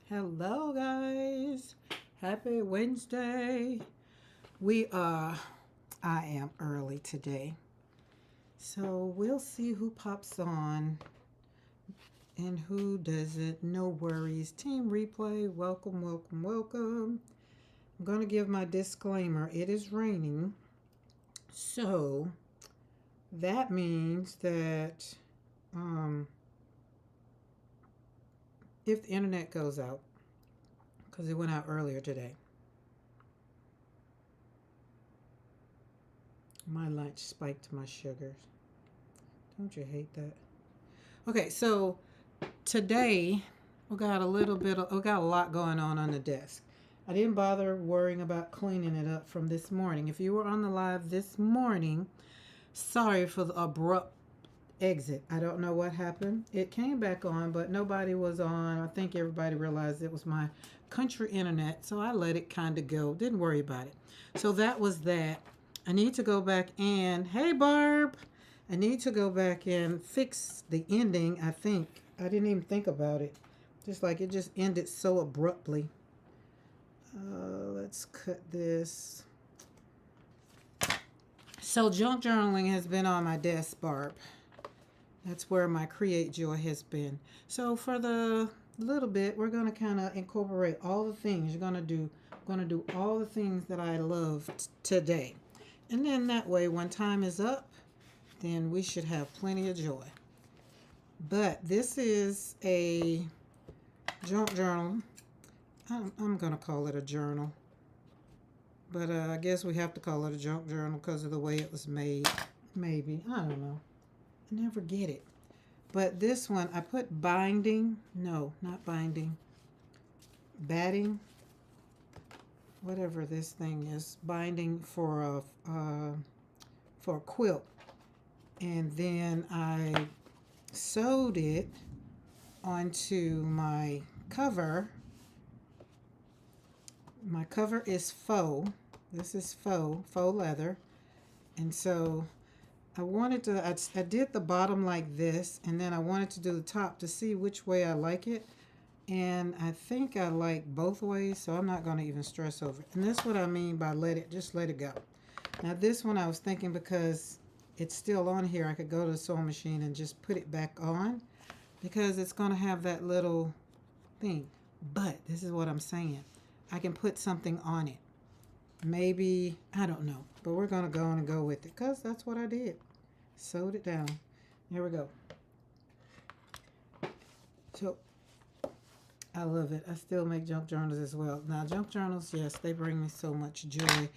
Hello, guys. Happy Wednesday. I am early today. So we'll see who pops on and who doesn't. No worries. Team replay, welcome, welcome, welcome. I'm going to give my disclaimer. It is raining. So that means that um, if the internet goes out, because it went out earlier today, my lunch spiked my sugars. Don't you hate that? Okay, so today we got a lot going on the desk. I didn't bother worrying about cleaning it up from this morning. If you were on the live this morning, sorry for the abrupt exit. I don't know what happened. It came back on, but nobody was on. I think everybody realized it was my country internet, so I let it kind of go. Didn't worry about it. So that was that. I need to go back and, hey Barb, I need to go back and fix the ending, I think. I didn't even think about it. Just like it just ended so abruptly. Let's cut this. So junk journaling has been on my desk, Barb. That's where my create joy has been. So for the little bit, we're going to kind of incorporate all the things you're going to do. I'm going to do all the things that I loved today. And then that way, when time is up, then we should have plenty of joy. But this is a junk journal. I'm going to call it a journal. But I guess we have to call it a junk journal because of the way it was made. Maybe. I don't know. I never get it. But this one, I put binding. No, not binding. Batting. Whatever this thing is. Binding for a quilt. And then I sewed it onto my cover. My cover is faux. This is faux leather. And so I did the bottom like this, and then I wanted to do the top to see which way I like it. And I think I like both ways, so I'm not going to even stress over it. And that's what I mean by just let it go. Now this one I was thinking because it's still on here, I could go to the sewing machine and just put it back on because it's going to have that little thing. But this is what I'm saying. I can put something on it. Maybe, I don't know. But we're going to go on and go with it because that's what I did. Sewed it down. Here we go. So, I love it. I still make junk journals as well. Now, junk journals, yes, they bring me so much joy.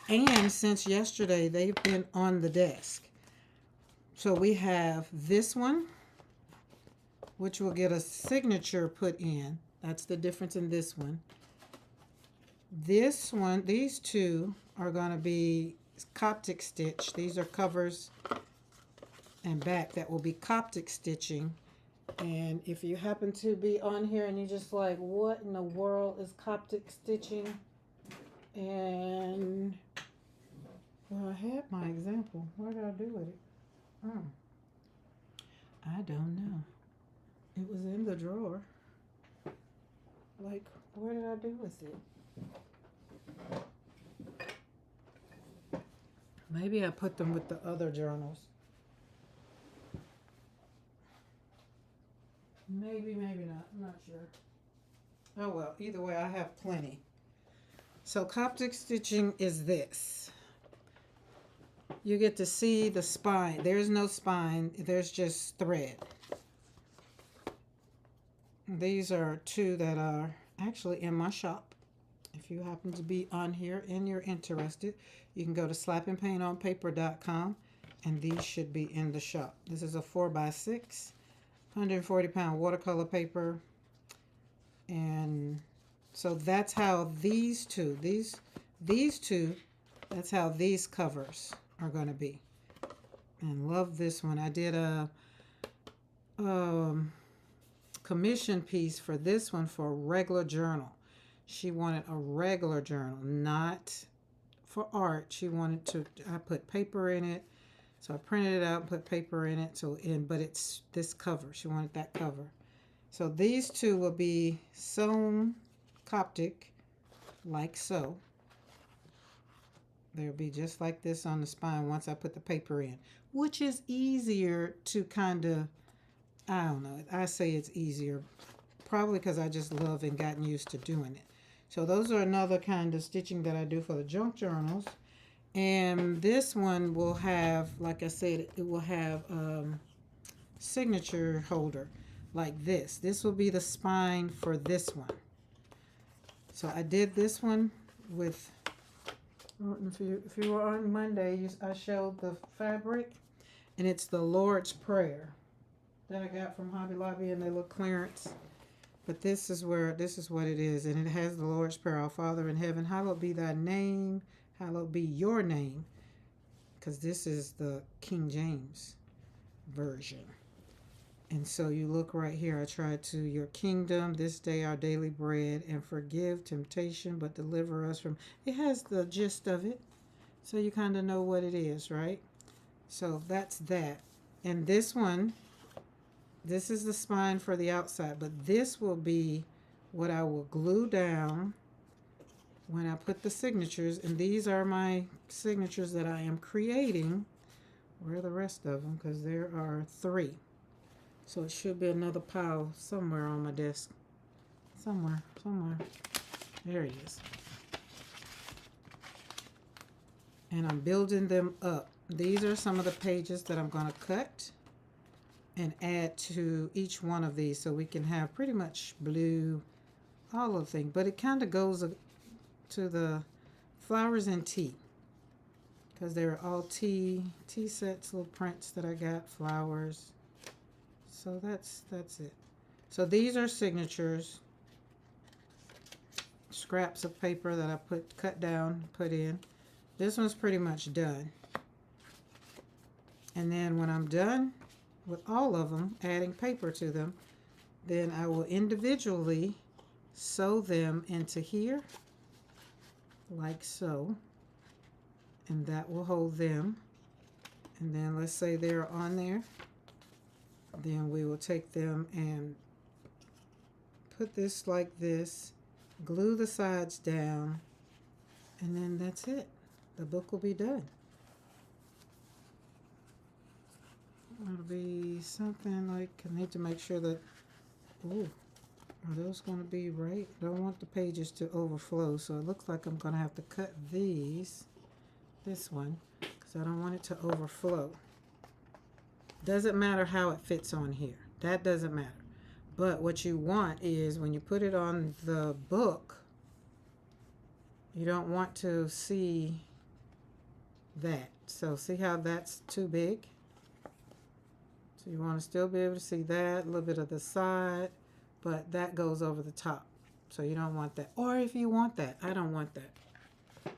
And since yesterday, they've been on the desk. So we have this one, which will get a signature put in. That's the difference in this one. This one, these two are going to be Coptic stitch. These are covers and back that will be Coptic stitching. And if you happen to be on here and you're just like, what in the world is Coptic stitching? And, well, I had my example. What did I do with it? I don't know. It was in the drawer. Like, what did I do with it? Maybe I put them with the other journals. Maybe not. I'm not sure. Oh well, either way, I have plenty. So Coptic stitching is this. You get to see the spine. There's no spine. There's just thread. These are two that are actually in my shop. If you happen to be on here and you're interested, you can go to slappingpaintonpaper.com and these should be in the shop. This is a 4x6, 140-pound watercolor paper. And so that's how these two, that's how these covers are going to be. And love this one. I did a commission piece for this one for a regular journal. She wanted a regular journal, not for art. She wanted to, I put paper in it. So I printed it out and put paper in it. But it's this cover. She wanted that cover. So these two will be sewn Coptic, like so. They'll be just like this on the spine once I put the paper in, which is easier to kind of, I don't know, I say it's easier, probably because I just love and gotten used to doing it. So those are another kind of stitching that I do for the junk journals. And this one will have, like I said, it will have signature holder like this. This will be the spine for this one. So I did this one with, if you were on Monday, I showed the fabric, and it's the Lord's Prayer that I got from Hobby Lobby in their little clearance. But this is what it is, and it has the Lord's Prayer. Our Father in heaven, hallowed be thy name, hallowed be your name, because this is the King James version. And so you look right here, I tried to, your kingdom, this day our daily bread, and forgive temptation, but deliver us from, it has the gist of it. So you kind of know what it is, right? So that's that. And this one, this is the spine for the outside, but this will be what I will glue down when I put the signatures. And these are my signatures that I am creating. Where are the rest of them? Because there are 3. So it should be another pile somewhere on my desk. Somewhere. There it is. And I'm building them up. These are some of the pages that I'm going to cut and add to each one of these, so we can have pretty much blue, all of the things. But it kind of goes to the flowers and tea, because they're all tea sets, little prints that I got, flowers. So that's it. So these are signatures, scraps of paper that I cut down, put in. This one's pretty much done. And then when I'm done with all of them, adding paper to them, then I will individually sew them into here, like so. And that will hold them. And then let's say they're on there. Then we will take them and put this like this, glue the sides down, and then that's it. The book will be done. It'll be something like, I need to make sure that, ooh, are those going to be right? I don't want the pages to overflow, so it looks like I'm going to have to cut this one, because I don't want it to overflow. Doesn't matter how it fits on here. That doesn't matter. But what you want is when you put it on the book, you don't want to see that. So see how that's too big? So you want to still be able to see that, a little bit of the side, but that goes over the top. So you don't want that. Or if you want that, I don't want that.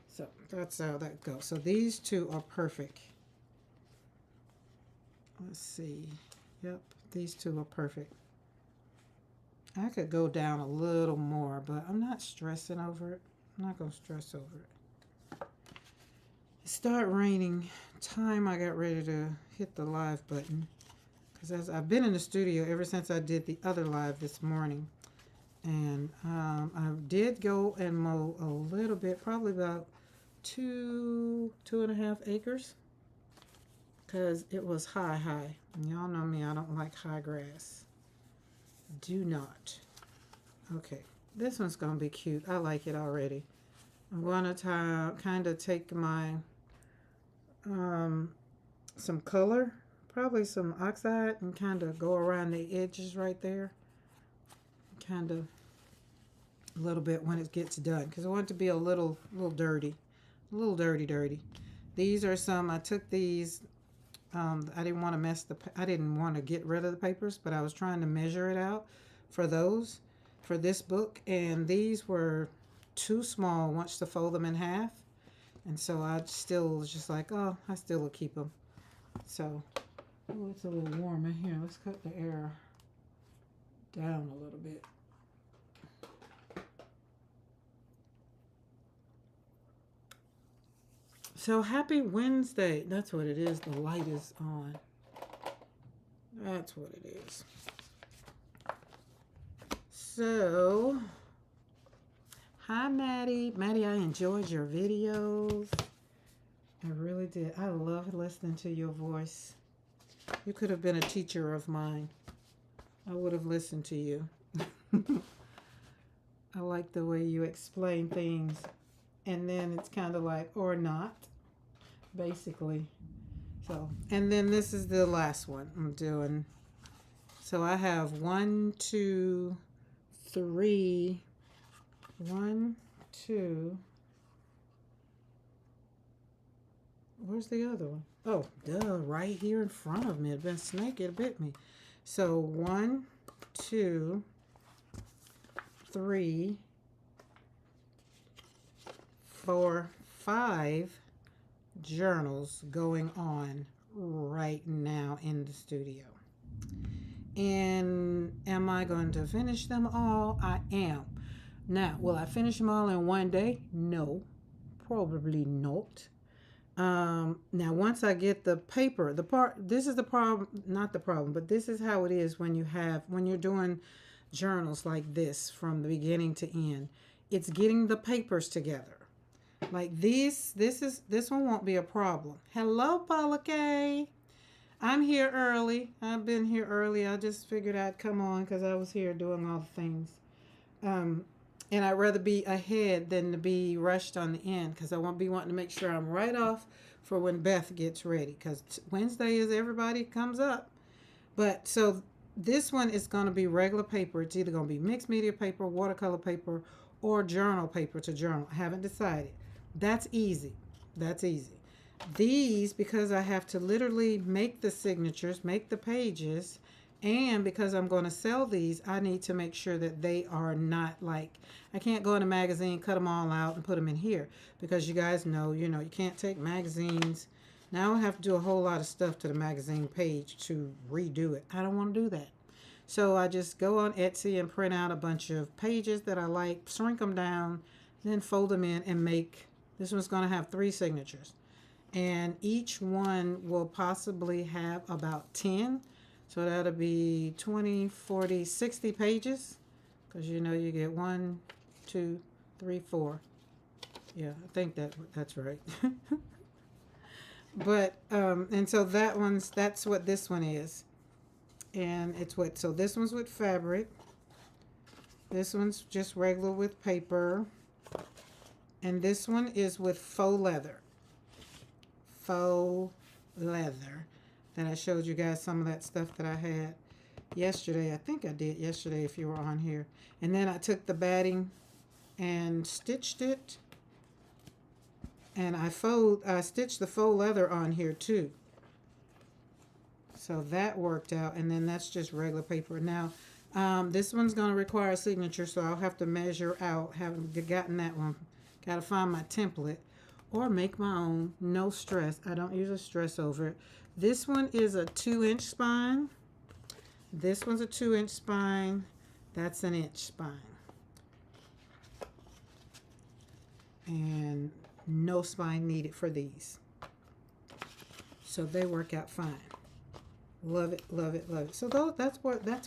So that's how that goes. So these two are perfect. Let's see. Yep, these two are perfect. I could go down a little more, but I'm not stressing over it. I'm not going to stress over it. It started raining. Time I got ready to hit the live button. Because I've been in the studio ever since I did the other live this morning. And I did go and mow a little bit, probably about 2.5 acres. Because it was high. And y'all know me, I don't like high grass. Do not. Okay, this one's going to be cute. I like it already. I'm going to kind of take my, some color, probably some oxide, and kind of go around the edges right there. Kind of a little bit when it gets done. Because I want it to be a little dirty. A little dirty. These are some, I took these. I didn't want to I didn't want to get rid of the papers, but I was trying to measure it out for this book, and these were too small once to fold them in half, and so I still was just like, oh, I still will keep them. So, oh, it's a little warm in here. Let's cut the air down a little bit. So happy Wednesday. That's what it is. The light is on. That's what it is. So, hi, Maddie. Maddie, I enjoyed your videos. I really did. I love listening to your voice. You could have been a teacher of mine. I would have listened to you. I like the way you explain things. And then it's kind of like, or not, basically. So, and then this is the last one I'm doing. So I have 1, 2, 3, 1, 2. Where's the other one? Oh, duh, right here in front of me. It's been a snake, it bit me. So 1, 2, 3, 4, 5 journals going on right now in the studio. And am I going to finish them all? I am. Now, will I finish them all in one day? No, probably not. Now, once I get the paper, this is the problem, not the problem, but this is how it is when you're doing journals like this from the beginning to end. It's getting the papers together. Like this one won't be a problem. Hello, Paula K. I'm here early. I've been here early. I just figured I'd come on because I was here doing all the things. And I'd rather be ahead than to be rushed on the end because I won't be wanting to make sure I'm right off for when Beth gets ready because Wednesday is everybody comes up. But so this one is going to be regular paper. It's either going to be mixed media paper, watercolor paper, or journal paper to journal. I haven't decided. That's easy. That's easy. These, because I have to literally make the signatures, make the pages, and because I'm going to sell these, I need to make sure that they are not like, I can't go in a magazine, cut them all out and put them in here because you guys know, you can't take magazines. Now I have to do a whole lot of stuff to the magazine page to redo it. I don't want to do that. So I just go on Etsy and print out a bunch of pages that I like, shrink them down, then fold them in and make, this one's going to have 3 signatures. And each one will possibly have about 10. So that'll be 20, 40, 60 pages. Because you get 1, 2, 3, 4. Yeah, I think that's right. But, and so that's what this one is. And so this one's with fabric. This one's just regular with paper. And this one is with faux leather. Faux leather that I showed you guys some of that stuff that I had yesterday. I think I did yesterday if you were on here. And then I took the batting and stitched it. And I stitched the faux leather on here too. So that worked out. And then that's just regular paper. Now, this one's going to require a signature, so I'll have to measure out. Haven't gotten that one. Got to find my template. Or make my own, no stress. I don't usually stress over it. This one is a 2-inch spine. This one's a 2-inch spine. That's an inch spine. And no spine needed for these. So they work out fine. Love it, love it, love it. So that's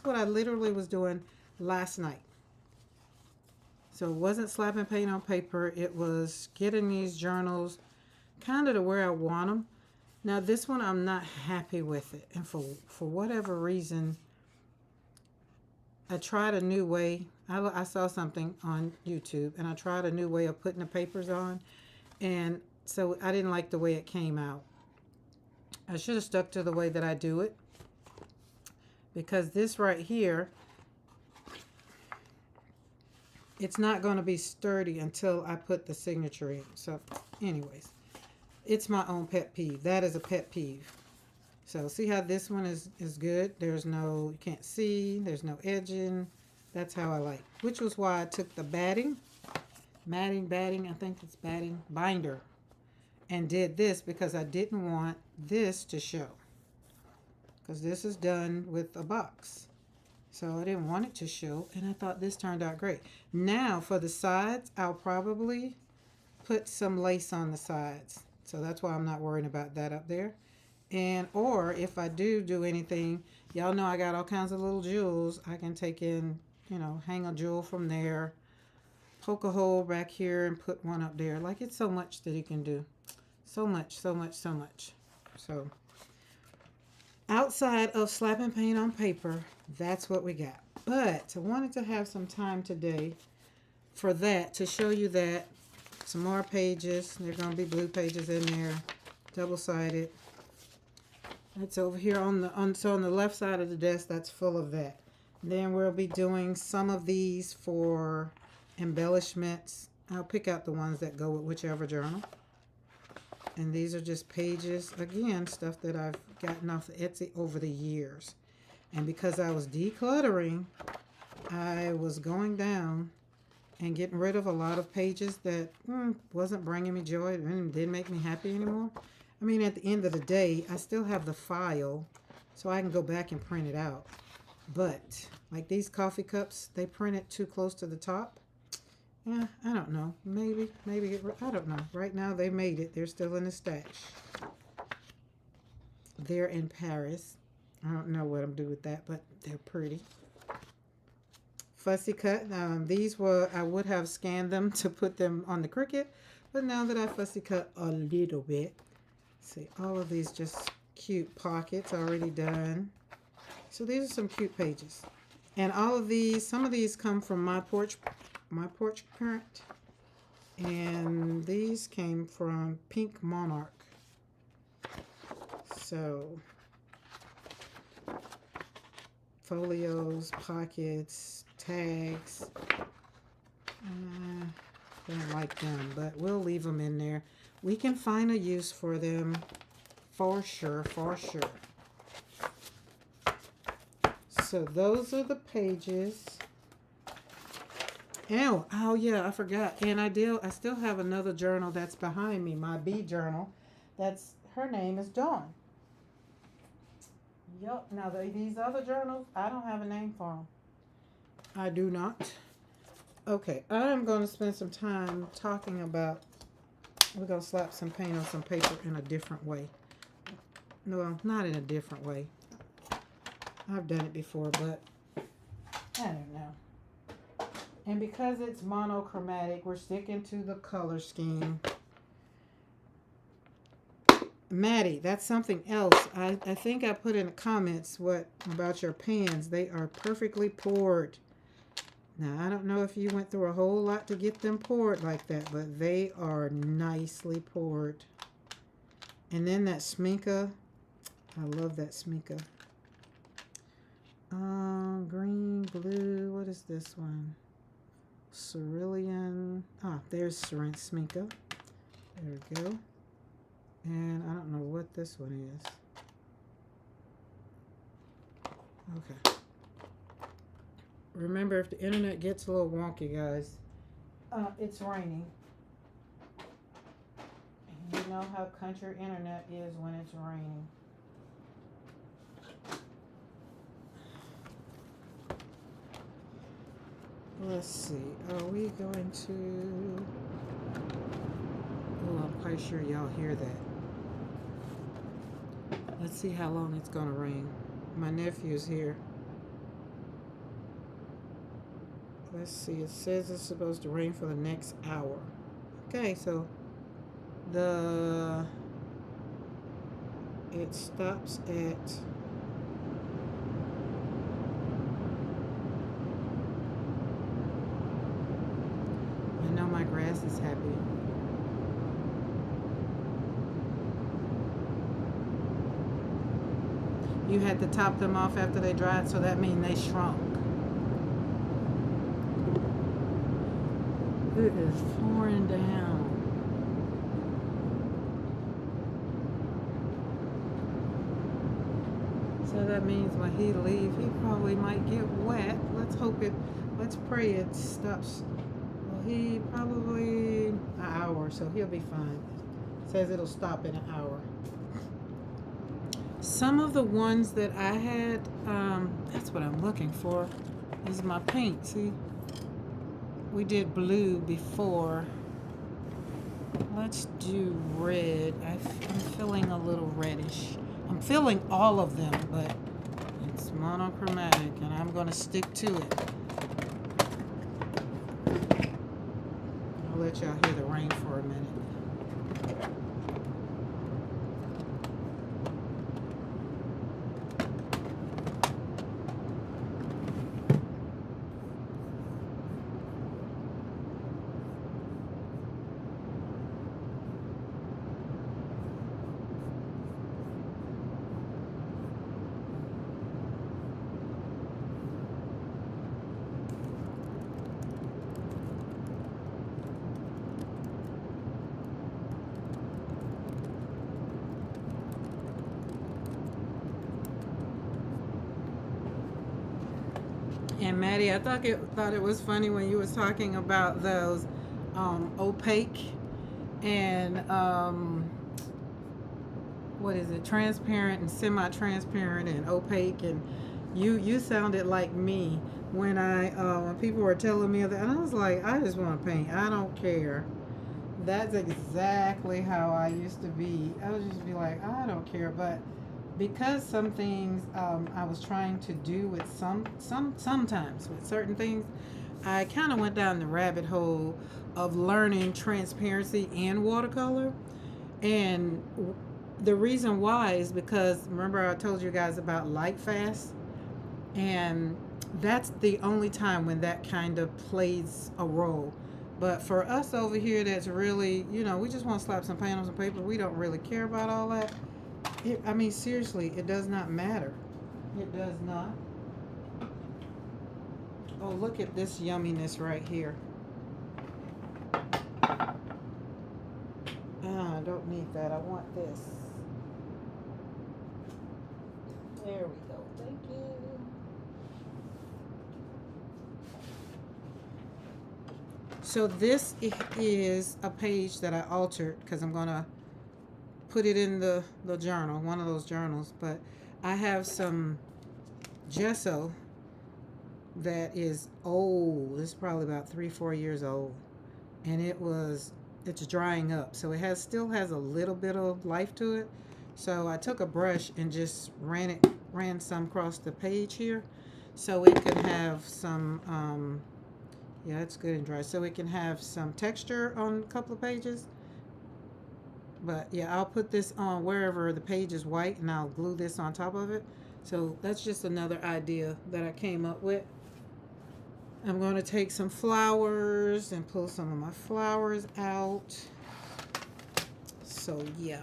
what I literally was doing last night. So it wasn't slapping paint on paper. It was getting these journals kind of to where I want them. Now this one, I'm not happy with it. And for whatever reason, I tried a new way. I saw something on YouTube and I tried a new way of putting the papers on. And so I didn't like the way it came out. I should have stuck to the way that I do it. Because this right here, it's not going to be sturdy until I put the signature in. So anyways, it's my own pet peeve. That is a pet peeve. So see how this one is good? There's no, you can't see, there's no edging. That's how I like. Which was why I took the batting, I think it's batting, binder. And did this because I didn't want this to show. Because this is done with a box. So I didn't want it to show, and I thought this turned out great. Now for the sides, I'll probably put some lace on the sides. So that's why I'm not worrying about that up there. And or if I do anything, y'all know I got all kinds of little jewels I can take in, you know, hang a jewel from there, poke a hole back here and put one up there. Like, it's so much that you can do. So much, so much, so much. So outside of slapping paint on paper, that's what we got. But I wanted to have some time today for that, to show you that. Some more pages. There are going to be blue pages in there, double-sided. That's over here on the left side of the desk. That's full of that. Then we'll be doing some of these for embellishments. I'll pick out the ones that go with whichever journal. And these are just pages, again, stuff that I've gotten off of Etsy over the years. And because I was decluttering, I was going down and getting rid of a lot of pages that wasn't bringing me joy and didn't make me happy anymore. I mean, at the end of the day, I still have the file, so I can go back and print it out. But, like these coffee cups, they print it too close to the top. Yeah, I don't know. Maybe, I don't know. Right now, they made it. They're still in the stash. They're in Paris. I don't know what I'm doing with that, but they're pretty. Fussy cut. These were, I would have scanned them to put them on the Cricut, but now that I fussy cut a little bit, see, all of these just cute pockets already done. So these are some cute pages. And all of these, some of these come from my porch print. And these came from Pink Monarch. So folios, pockets, tags. Don't like them, but we'll leave them in there. We can find a use for them for sure, for sure. So those are the pages. Oh yeah, I forgot. And I still have another journal that's behind me, my bee journal. Her name is Dawn. Yup. Now these other journals, I don't have a name for them. I do not. Okay, I'm going to spend some time talking about. We're going to slap some paint on some paper in a different way. No, not in a different way. I've done it before, but I don't know. And because it's monochromatic, we're sticking to the color scheme. Maddie, that's something else. I think I put in the comments about your pans. They are perfectly poured. Now, I don't know if you went through a whole lot to get them poured like that, but they are nicely poured. And then that Sminka. I love that Sminka. Green, blue, what is this one? Cerulean. There's Sminka. There we go. And I don't know what this one is. Okay. Remember, if the internet gets a little wonky, guys, it's raining. And you know how country internet is when it's raining. Let's see. Are we going to... Oh, I'm quite sure y'all hear that. Let's see how long it's going to rain. My nephew's here. Let's see. It says it's supposed to rain for the next hour. Okay, so it stops at... I know my grass is happy. You had to top them off after they dried, so that means they shrunk. It is pouring down. So that means when he leaves, he probably might get wet. Let's pray it stops. Well, he probably an hour, so he'll be fine. It says it'll stop in an hour. Some of the ones that I had, that's what I'm looking for, is my paint. See, we did blue before. Let's do red. I'm feeling a little reddish. I'm feeling all of them, but it's monochromatic, and I'm going to stick to it. let y'all hear the rain for a minute. And Maddie, I thought it was funny when you was talking about those opaque and what is it, transparent and semi-transparent and opaque, and you sounded like me when when people were telling me that, and I was like, I just want to paint. I don't care. That's exactly how I used to be. I would just be like, I don't care, but because some things I was trying to do with sometimes with certain things, I kind of went down the rabbit hole of learning transparency and watercolor. And the reason why is because, remember I told you guys about light fast, and that's the only time when that kind of plays a role. But for us over here, that's really, we just want to slap some paint on some paper. We don't really care about all that. I mean, seriously, it does not matter. It does not. Oh, look at this yumminess right here. I don't need that. I want this. There we go. Thank you. So this is a page that I altered because I'm going to put it in the journal, one of those journals. But I have some gesso that is old. It's probably about 3-4 years old. And it's drying up. So it still has a little bit of life to it. So I took a brush and just ran some across the page here, so it could have some, yeah, it's good and dry. So it can have some texture on a couple of pages. But yeah, I'll put this on wherever the page is white, and I'll glue this on top of it. So that's just another idea that I came up with. I'm going to take some flowers and pull some of my flowers out. So yeah.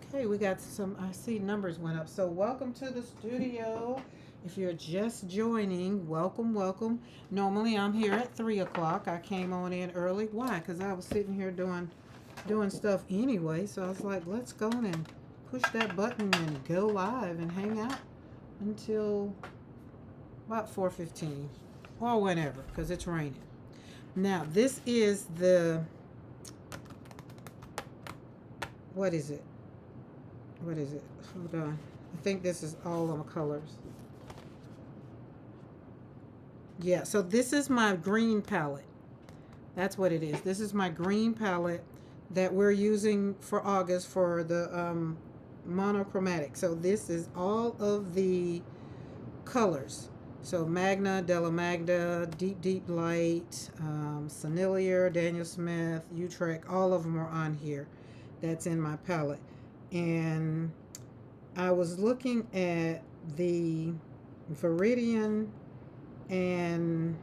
Okay, we got some, I see numbers went up. So welcome to the studio. If you're just joining, welcome, welcome. Normally I'm here at 3 o'clock. I came on in early. Why? Because I was sitting here doing stuff anyway. So I was like, let's go and push that button and go live and hang out until about 4:15 or whenever, because it's raining. Now this is what is it? Hold on. I think this is all of the colors. Yeah, so this is my green palette. That's what it is. This is my green palette that we're using for August for the monochromatic. So this is all of the colors. So Magna, Della Magda, Deep Deep Light, Sennilier, Daniel Smith, Utrecht, all of them are on here. That's in my palette. And I was looking at the Viridian and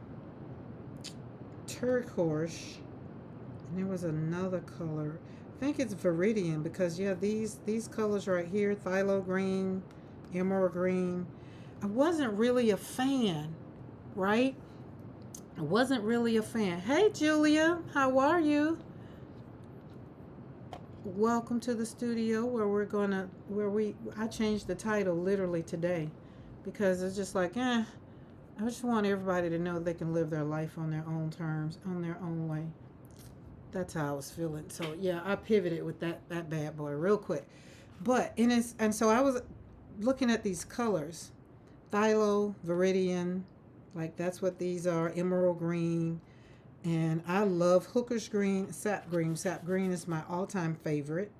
turquoise, and there was another color. I think it's Viridian, because yeah, these colors right here, phthalo green, emerald green, I wasn't really a fan, right? I wasn't really a fan. Hey Julia, how are you? Welcome to the studio, where I changed the title literally today, because it's just like, I just want everybody to know they can live their life on their own terms, on their own way. That's how I was feeling. So yeah, I pivoted with that bad boy real quick. But so I was looking at these colors, phthalo, Viridian, like that's what these are, emerald green. And I love hooker's green, sap green. Sap green is my all-time favorite.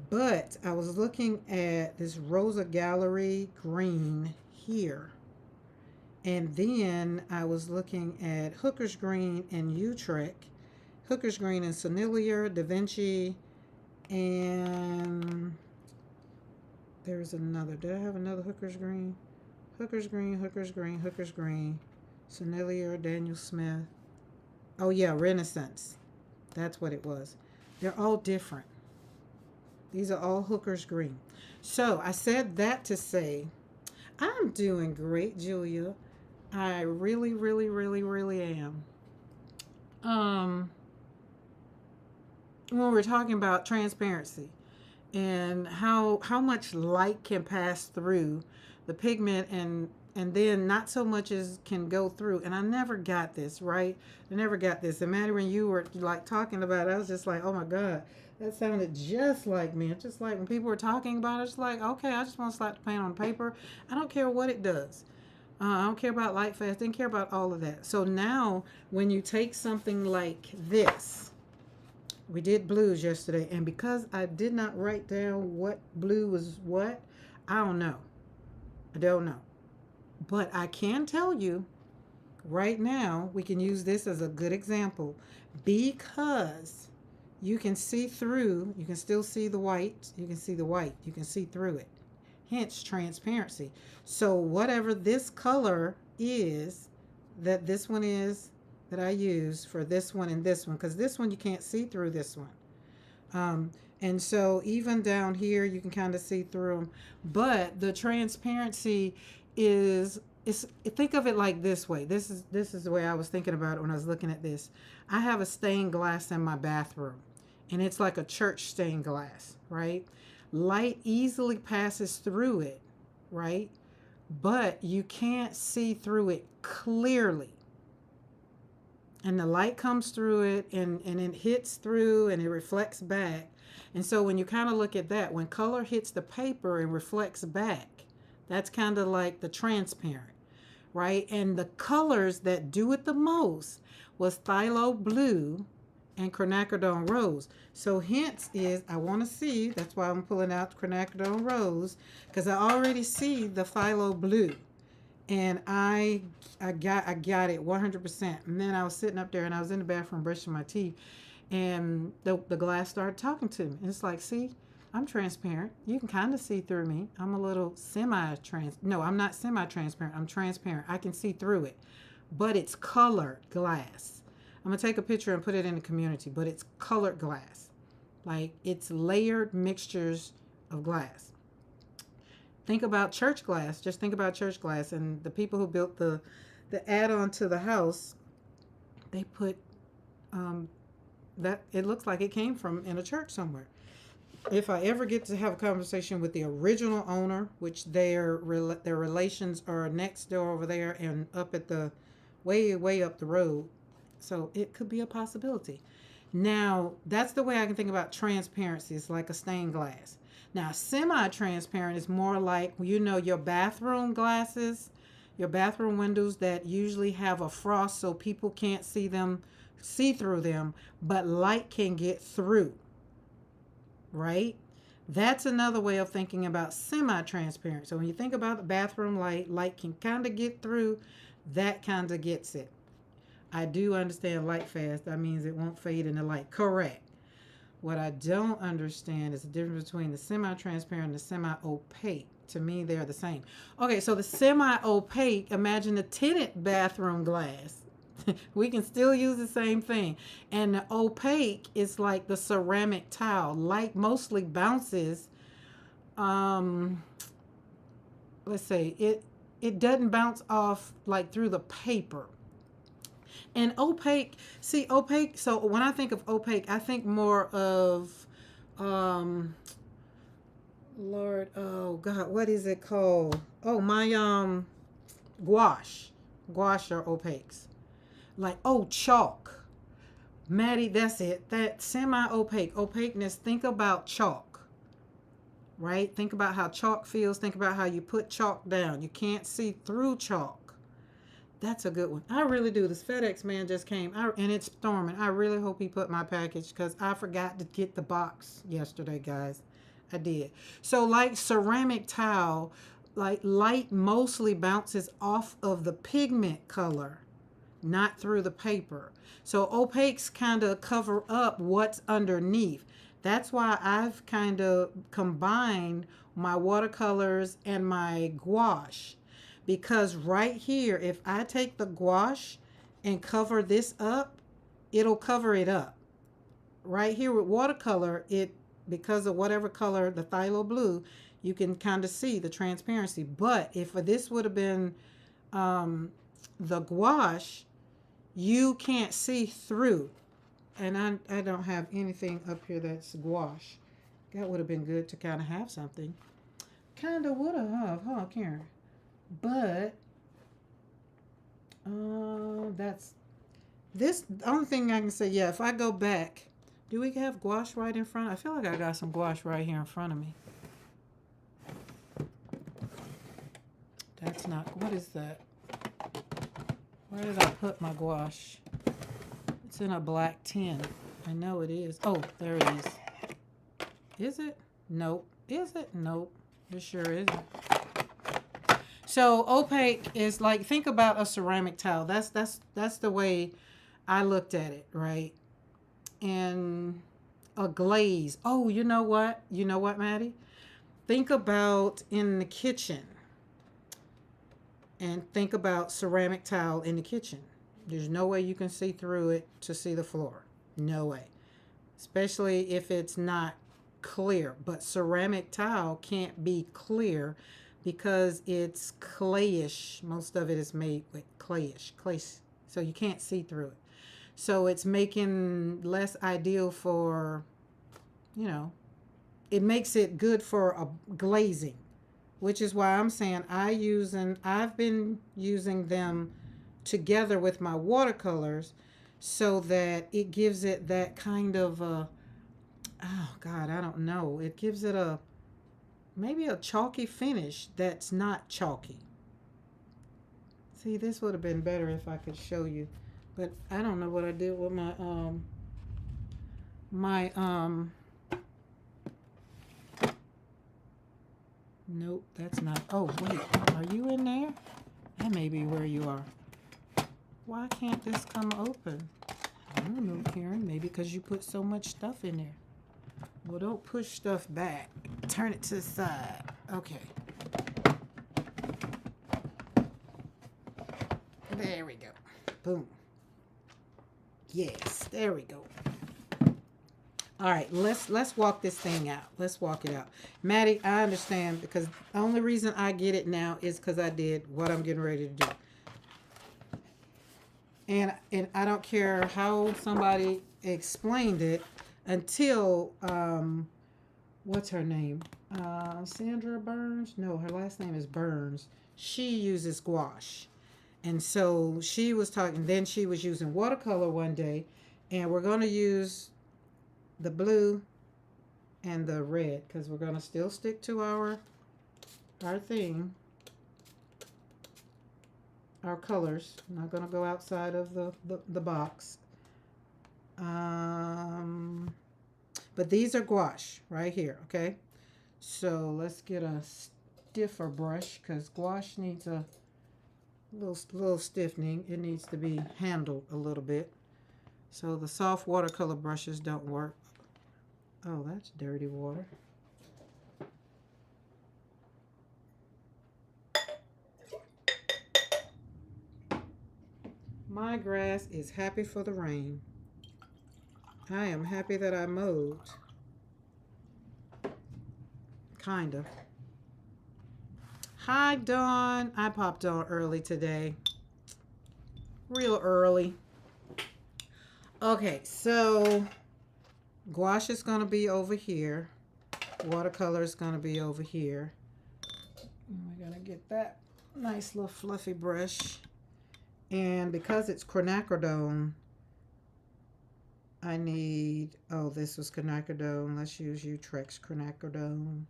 But I was looking at this Rosa Gallery green here. And then I was looking at Hooker's Green and Utrecht, Hooker's Green and Sennilier, Da Vinci, and there's another. Did I have another Hooker's Green? Hooker's Green, Hooker's Green, Hooker's Green, Sennilier, Daniel Smith. Oh yeah, Renaissance. That's what it was. They're all different. These are all Hooker's Green. So I said that to say, I'm doing great, Julia. I really, really, really, really am. Um, when we're talking about transparency and how much light can pass through the pigment, and then not so much as can go through. And I never got this, right? I never got this. And Maddie, when you were like talking about it, I was just like, oh my God, that sounded just like me. It's just like when people were talking about it, it's like, okay, I just want to slap the paint on paper. I don't care what it does. I don't care about light fast. Didn't care about all of that. So now when you take something like this, we did blues yesterday, and because I did not write down what blue was what, I don't know. I don't know. But I can tell you right now, we can use this as a good example because you can see through, you can still see the white, you can see the white, you can see through it. Hence transparency. So whatever this color is, that this one is, that I use for this one and this one, because this one you can't see through this one. And so even down here you can kind of see through them, but the transparency is think of it like this way. This is the way I was thinking about it when I was looking at this. I have a stained glass in my bathroom, and it's like a church stained glass, right? Light easily passes through it, right? But you can't see through it clearly. And the light comes through it, and it hits through and it reflects back. And so when you kind of look at that, when color hits the paper and reflects back, that's kind of like the transparent, right? And the colors that do it the most was phthalo blue and quinacridone rose. So hence is, I want to see, that's why I'm pulling out quinacridone rose, because I already see the phthalo blue. And I got it 100%. And then I was sitting up there and I was in the bathroom brushing my teeth, and the glass started talking to me. And it's like, see, I'm transparent. You can kind of see through me. I'm a little no, I'm not semi-transparent. I'm transparent. I can see through it. But it's colored glass. I'm going to take a picture and put it in the community, but it's colored glass. Like, it's layered mixtures of glass. Think about church glass. Just think about church glass. And the people who built the add-on to the house, they put that it looks like it came from in a church somewhere. If I ever get to have a conversation with the original owner, which their relations are next door over there and up at the way up the road, so it could be a possibility. Now, that's the way I can think about transparency. It's like a stained glass. Now, semi-transparent is more like, your bathroom glasses, your bathroom windows that usually have a frost so people can't see through them, but light can get through, right? That's another way of thinking about semi-transparent. So when you think about the bathroom light can kind of get through, that kind of gets it. I do understand light fast. That means it won't fade in the light. Correct. What I don't understand is the difference between the semi-transparent and the semi-opaque. To me, they're the same. Okay, so the semi-opaque, imagine the tinted bathroom glass. We can still use the same thing. And the opaque is like the ceramic tile. Light mostly bounces. Let's say it doesn't bounce off like through the paper. And opaque, so when I think of opaque, I think more of, Lord, oh God, what is it called? Oh, my, gouache are opaques. Like, oh, chalk. Maddie, that's it. That semi-opaque, opaqueness, think about chalk, right? Think about how chalk feels. Think about how you put chalk down. You can't see through chalk. That's a good one. I really do. This FedEx man just came, and it's storming. I really hope he put my package, because I forgot to get the box yesterday, guys. I did. So like ceramic tile, like light mostly bounces off of the pigment color, not through the paper. So opaques kind of cover up what's underneath. That's why I've kind of combined my watercolors and my gouache, because right here, if I take the gouache and cover this up, it'll cover it up. Right here with watercolor, it, because of whatever color, the phthalo blue, you can kind of see the transparency. But if this would have been the gouache, you can't see through. And I don't have anything up here that's gouache. That would have been good to kind of have something. Kind of would have, huh, Karen? But that's this. The only thing I can say, yeah, if I go back, do we have gouache right in front? I feel like I got some gouache right here in front of me. That's not, what is that? Where did I put my gouache? It's in a black tin. I know it is. Oh, there it is. Is it? Nope. Is it? Nope. It sure isn't. So opaque is like, think about a ceramic tile. That's the way I looked at it, right? And a glaze. Oh, you know what? You know what, Maddie? Think about in the kitchen. And think about ceramic tile in the kitchen. There's no way you can see through it to see the floor. No way. Especially if it's not clear. But ceramic tile can't be clear because it's clayish. Most of it is made with clayish. Clay. So you can't see through it. So it's making less ideal for, you know, it makes it good for a glazing. Which is why I'm saying I've been using them together with my watercolors so that it gives it that kind of oh God, I don't know. It gives it maybe a chalky finish that's not chalky. See, this would have been better if I could show you. But I don't know what I did with my nope, that's not. Oh, wait. Are you in there? That may be where you are. Why can't this come open? I don't know, Karen. Maybe because you put so much stuff in there. Well, don't push stuff back. Turn it to the side. Okay. There we go. Boom. Yes, there we go. All right, let's walk this thing out. Let's walk it out. Maddie, I understand, because the only reason I get it now is because I did what I'm getting ready to do. And I don't care how somebody explained it until, what's her name? Sandra Burns? No, her last name is Burns. She uses gouache. And so she was talking, then she was using watercolor one day, and we're going to use the blue and the red because we're going to still stick to our thing, our colors. I'm not going to go outside of the box. But these are gouache right here, okay? So let's get a stiffer brush because gouache needs a little stiffening. It needs to be handled a little bit. So the soft watercolor brushes don't work. Oh, that's dirty water. My grass is happy for the rain. I am happy that I mowed. Kind of. Hi, Dawn. I popped on early today. Real early. Okay, so gouache is going to be over here. Watercolor is going to be over here. We're going to get that nice little fluffy brush. And because it's quinacridone, I need, oh, this was quinacridone. Let's use Utrecht's quinacridone.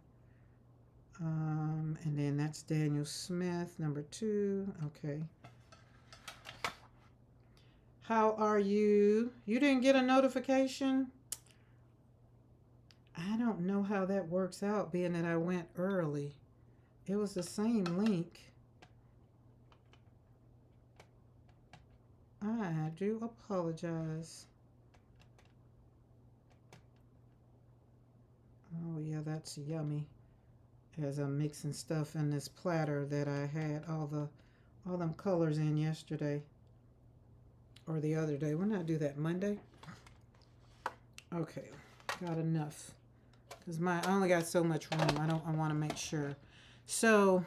And then that's Daniel Smith, number 2. Okay. How are you? You didn't get a notification? I don't know how that works out, being that I went early. It was the same link. I do apologize. Oh yeah, that's yummy. As I'm mixing stuff in this platter that I had all them colors in yesterday or the other day. When did I do that? Monday? Okay, got enough. Because I only got so much room. I want to make sure. So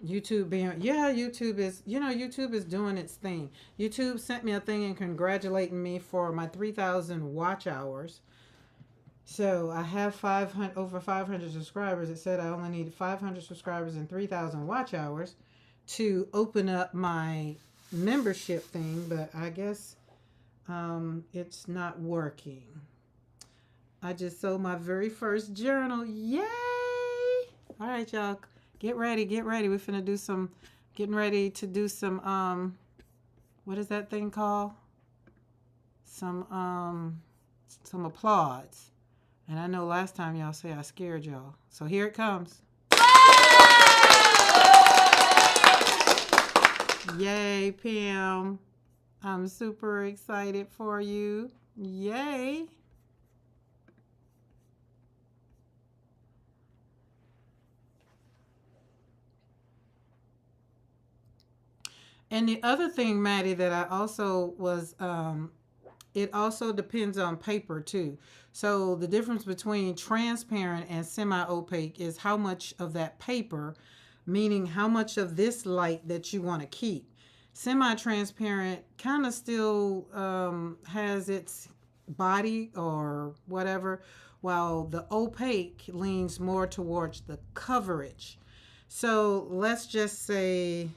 YouTube YouTube is doing its thing. YouTube sent me a thing and congratulating me for my 3,000 watch hours. So I have over 500 subscribers. It said I only need 500 subscribers and 3,000 watch hours to open up my membership thing, but I guess it's not working. I just sold my very first journal. Yay! All right, y'all. Get ready. We're finna do getting ready to do some, what is that thing called? Some applause. And I know last time y'all say I scared y'all. So here it comes. Yay, Pam. I'm super excited for you. Yay. And the other thing, Maddie, that I also was, it also depends on paper too. So the difference between transparent and semi-opaque is how much of that paper, meaning how much of this light that you want to keep. Semi-transparent kind of still has its body or whatever, while the opaque leans more towards the coverage. So let's just say,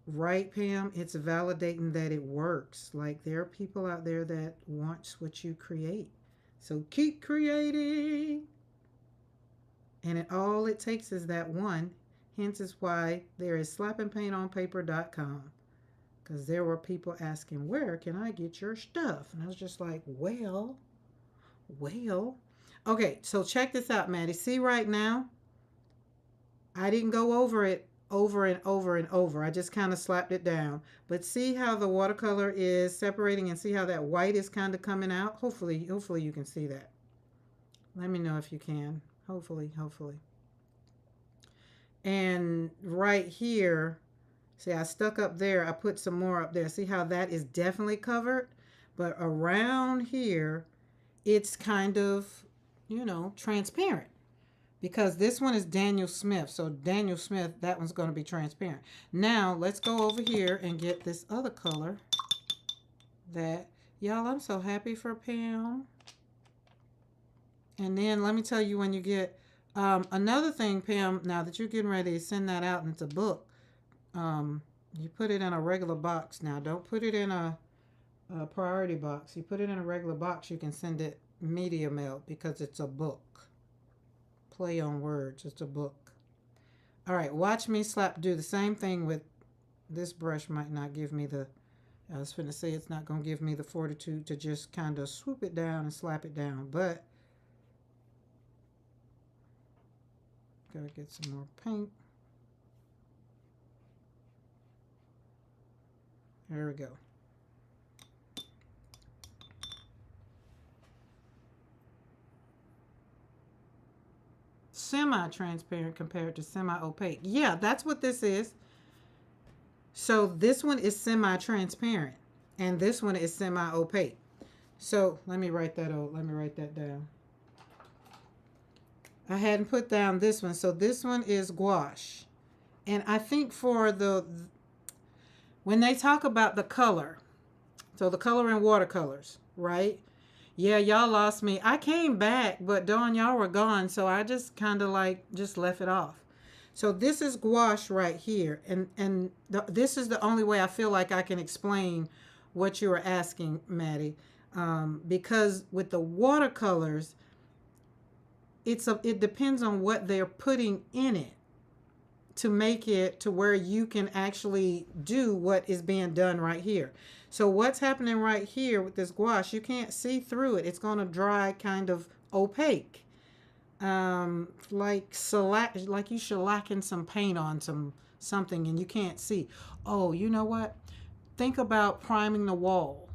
right, Pam, it's validating that it works. Like, there are people out there that wants what you create. So keep creating. And all it takes is that one. Hence is why there is slappingpaintonpaper.com. Because there were people asking, where can I get your stuff? And I was just like, well. Okay, so check this out, Maddie. See right now, I didn't go over it over and over and over. I just kind of slapped it down. But see how the watercolor is separating, and see how that white is kind of coming out? Hopefully you can see that. Let me know if you can. Hopefully. And right here, see, I stuck up there. I put some more up there. See how that is definitely covered? But around here, it's kind of, transparent. Because this one is Daniel Smith. So Daniel Smith, that one's going to be transparent. Now, let's go over here and get this other color. Y'all, I'm so happy for Pam. And then let me tell you, when you get another thing, Pam, now that you're getting ready to send that out and it's a book, you put it in a regular box. Now, don't put it in a priority box. You put it in a regular box, you can send it media mail because it's a book. Play on words. It's a book. All right, watch me do the same thing with this brush. Might not give me I was going to say it's not going to give me the fortitude to just kind of swoop it down and slap it down, but gotta get some more paint. There we go. Semi-transparent compared to semi-opaque. Yeah, that's what this is. So this one is semi-transparent and this one is semi-opaque. So let me write that down. I hadn't put down this one. So this one is gouache. And I think for when they talk about the color, so the color in watercolors, right? Yeah, y'all lost me. I came back, but darn, y'all were gone. So I just kind of just left it off. So this is gouache right here. And this is the only way I feel like I can explain what you were asking, Maddie. Because with the watercolors, it depends on what they're putting in it to make it to where you can actually do what is being done right here. So what's happening right here with this gouache, you can't see through it. It's going to dry kind of opaque. like you shellacking some paint on something and you can't see. Oh, you know what? Think about priming the wall.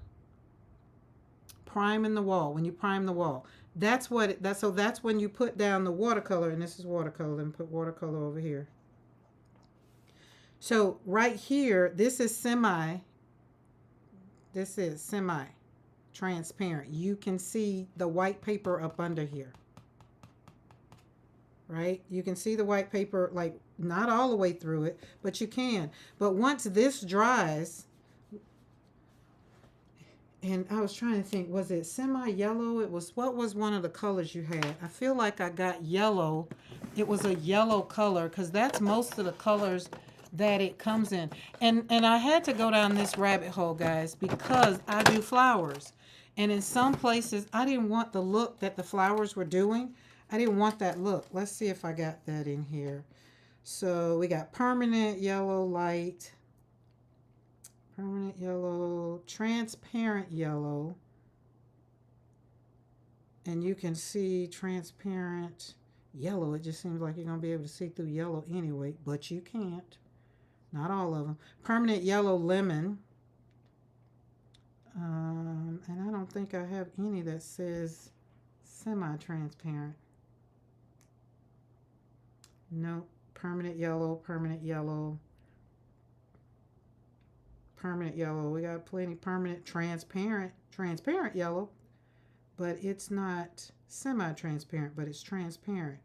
Priming the wall. When you prime the wall, that's what that's. So that's when you put down the watercolor, and this is watercolor. And put watercolor over here. So right here, this is semi. This is semi transparent. You can see the white paper up under here. Right? You can see the white paper, like not all the way through it, but you can. But once this dries, and I was trying to think, was it semi-yellow? It was, what was one of the colors you had? I feel like I got yellow. It was a yellow color because that's most of the colors that it comes in. And I had to go down this rabbit hole, guys, because I do flowers. And in some places, I didn't want the look that the flowers were doing. I didn't want that look. Let's see if I got that in here. So we got permanent yellow light, permanent yellow, transparent yellow. And you can see transparent yellow. It just seems like you're going to be able to see through yellow anyway, but you can't. Not all of them. Permanent yellow lemon. And I don't think I have any that says semi-transparent. Nope. Permanent yellow, permanent yellow, permanent yellow. We got plenty. Permanent transparent yellow, but it's not semi-transparent, but it's transparent.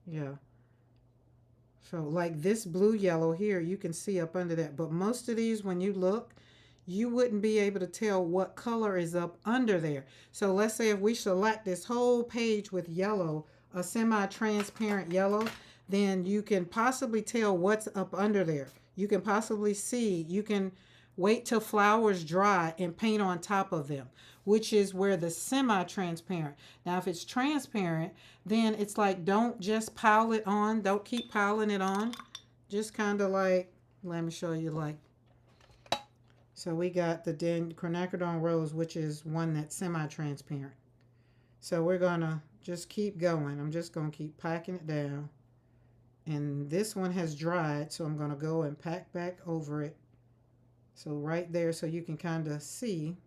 Yeah. So like this blue yellow here, you can see up under that. But most of these, when you look, you wouldn't be able to tell what color is up under there. So let's say if we select this whole page with yellow, a semi-transparent yellow, then you can possibly tell what's up under there. You can possibly see, you can wait till flowers dry and paint on top of them, which is where the semi-transparent. Now, if it's transparent, then it's like, don't just pile it on. Don't keep piling it on. Just kind of like, let me show you like. So we got the quinacridone rose, which is one that's semi-transparent. So we're going to just keep going. I'm just going to keep packing it down. And this one has dried, so I'm going to go and pack back over it. So right there, so you can kind of see.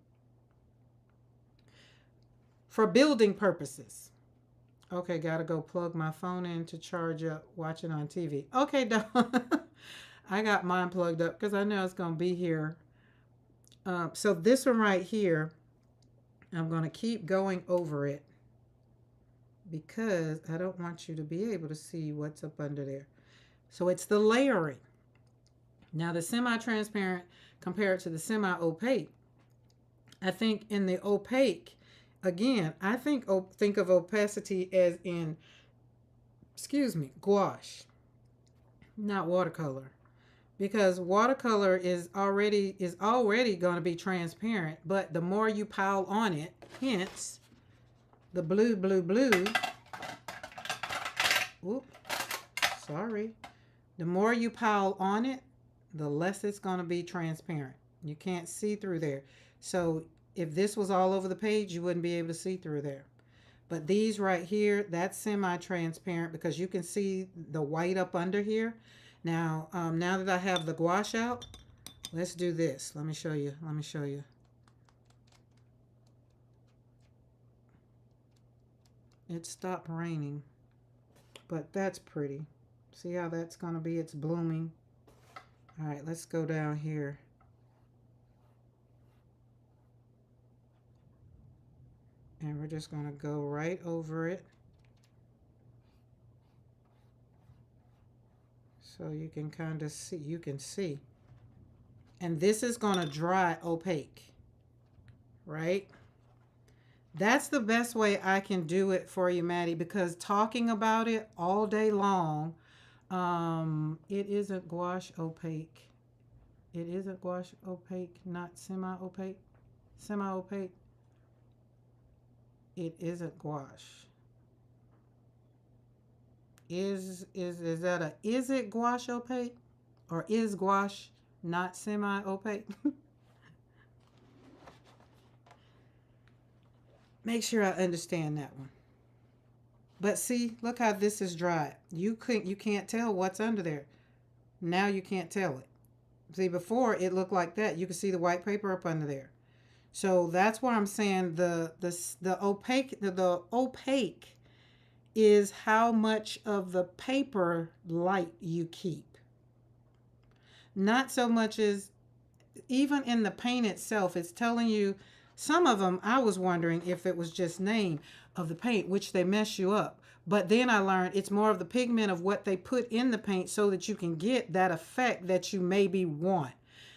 For building purposes. Okay, got to go plug my phone in to charge up, watch it on TV. Okay, done. I got mine plugged up because I know it's going to be here. So this one right here, I'm going to keep going over it because I don't want you to be able to see what's up under there. So it's the layering. Now the semi-transparent compared to the semi-opaque. I think in the opaque, again, I think of opacity as in, gouache, not watercolor. Because watercolor is already going to be transparent, but the more you pile on it, hence the blue. Oop, sorry. The more you pile on it, the less it's going to be transparent. You can't see through there. So if this was all over the page, you wouldn't be able to see through there. But these right here, that's semi-transparent because you can see the white up under here. Now, now that I have the gouache out, let's do this. Let me show you. It stopped raining, but that's pretty. See how that's going to be? It's blooming. All right, let's go down here. And we're just going to go right over it. So you can kind of see, you can see. And this is going to dry opaque, right? That's the best way I can do it for you, Maddie, because talking about it all day long, it isn't gouache opaque. It isn't gouache opaque, not semi-opaque. Semi-opaque. It isn't gouache. Is it gouache opaque, or is gouache not semi-opaque? Make sure I understand that one. But see, look how this is dried. You can't tell what's under there. Now you can't tell it. See, before it looked like that. You can see the white paper up under there. So that's why I'm saying the opaque is how much of the paper light you keep. Not so much as even in the paint itself, it's telling you some of them. I was wondering if it was just name of the paint, which they mess you up. But then I learned it's more of the pigment of what they put in the paint so that you can get that effect that you maybe want.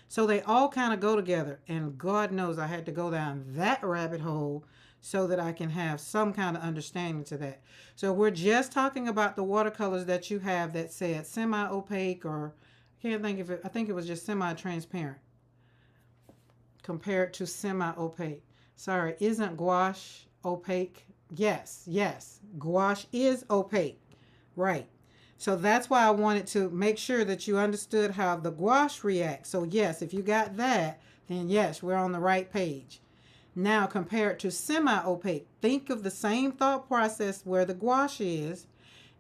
So they all kind of go together. And God knows I had to go down that rabbit hole so that I can have some kind of understanding to that. So we're just talking about the watercolors that you have that said semi-opaque, or I can't think of it. I think it was just semi-transparent compared to semi-opaque. Sorry, isn't gouache opaque? Yes, yes. Gouache is opaque. Right. So that's why I wanted to make sure that you understood how the gouache reacts. So yes, if you got that, then yes, we're on the right page. Now compare it to semi-opaque. Think of the same thought process where the gouache is,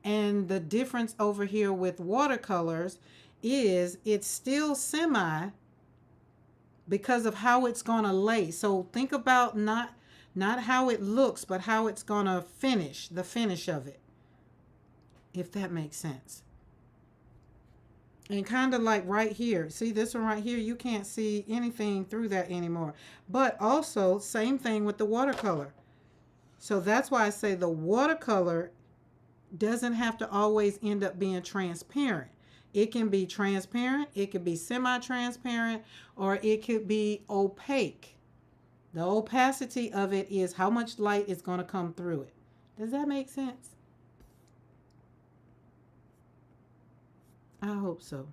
and the difference over here with watercolors is it's still semi because of how it's going to lay. So think about not how it looks, but how it's going to finish, the finish of it, if that makes sense. And kind of like right here, see this one right here, you can't see anything through that anymore. But also, same thing with the watercolor. So that's why I say the watercolor doesn't have to always end up being transparent. It can be transparent, it could be semi-transparent, or it could be opaque. The opacity of it is how much light is going to come through it. Does that make sense? I hope so.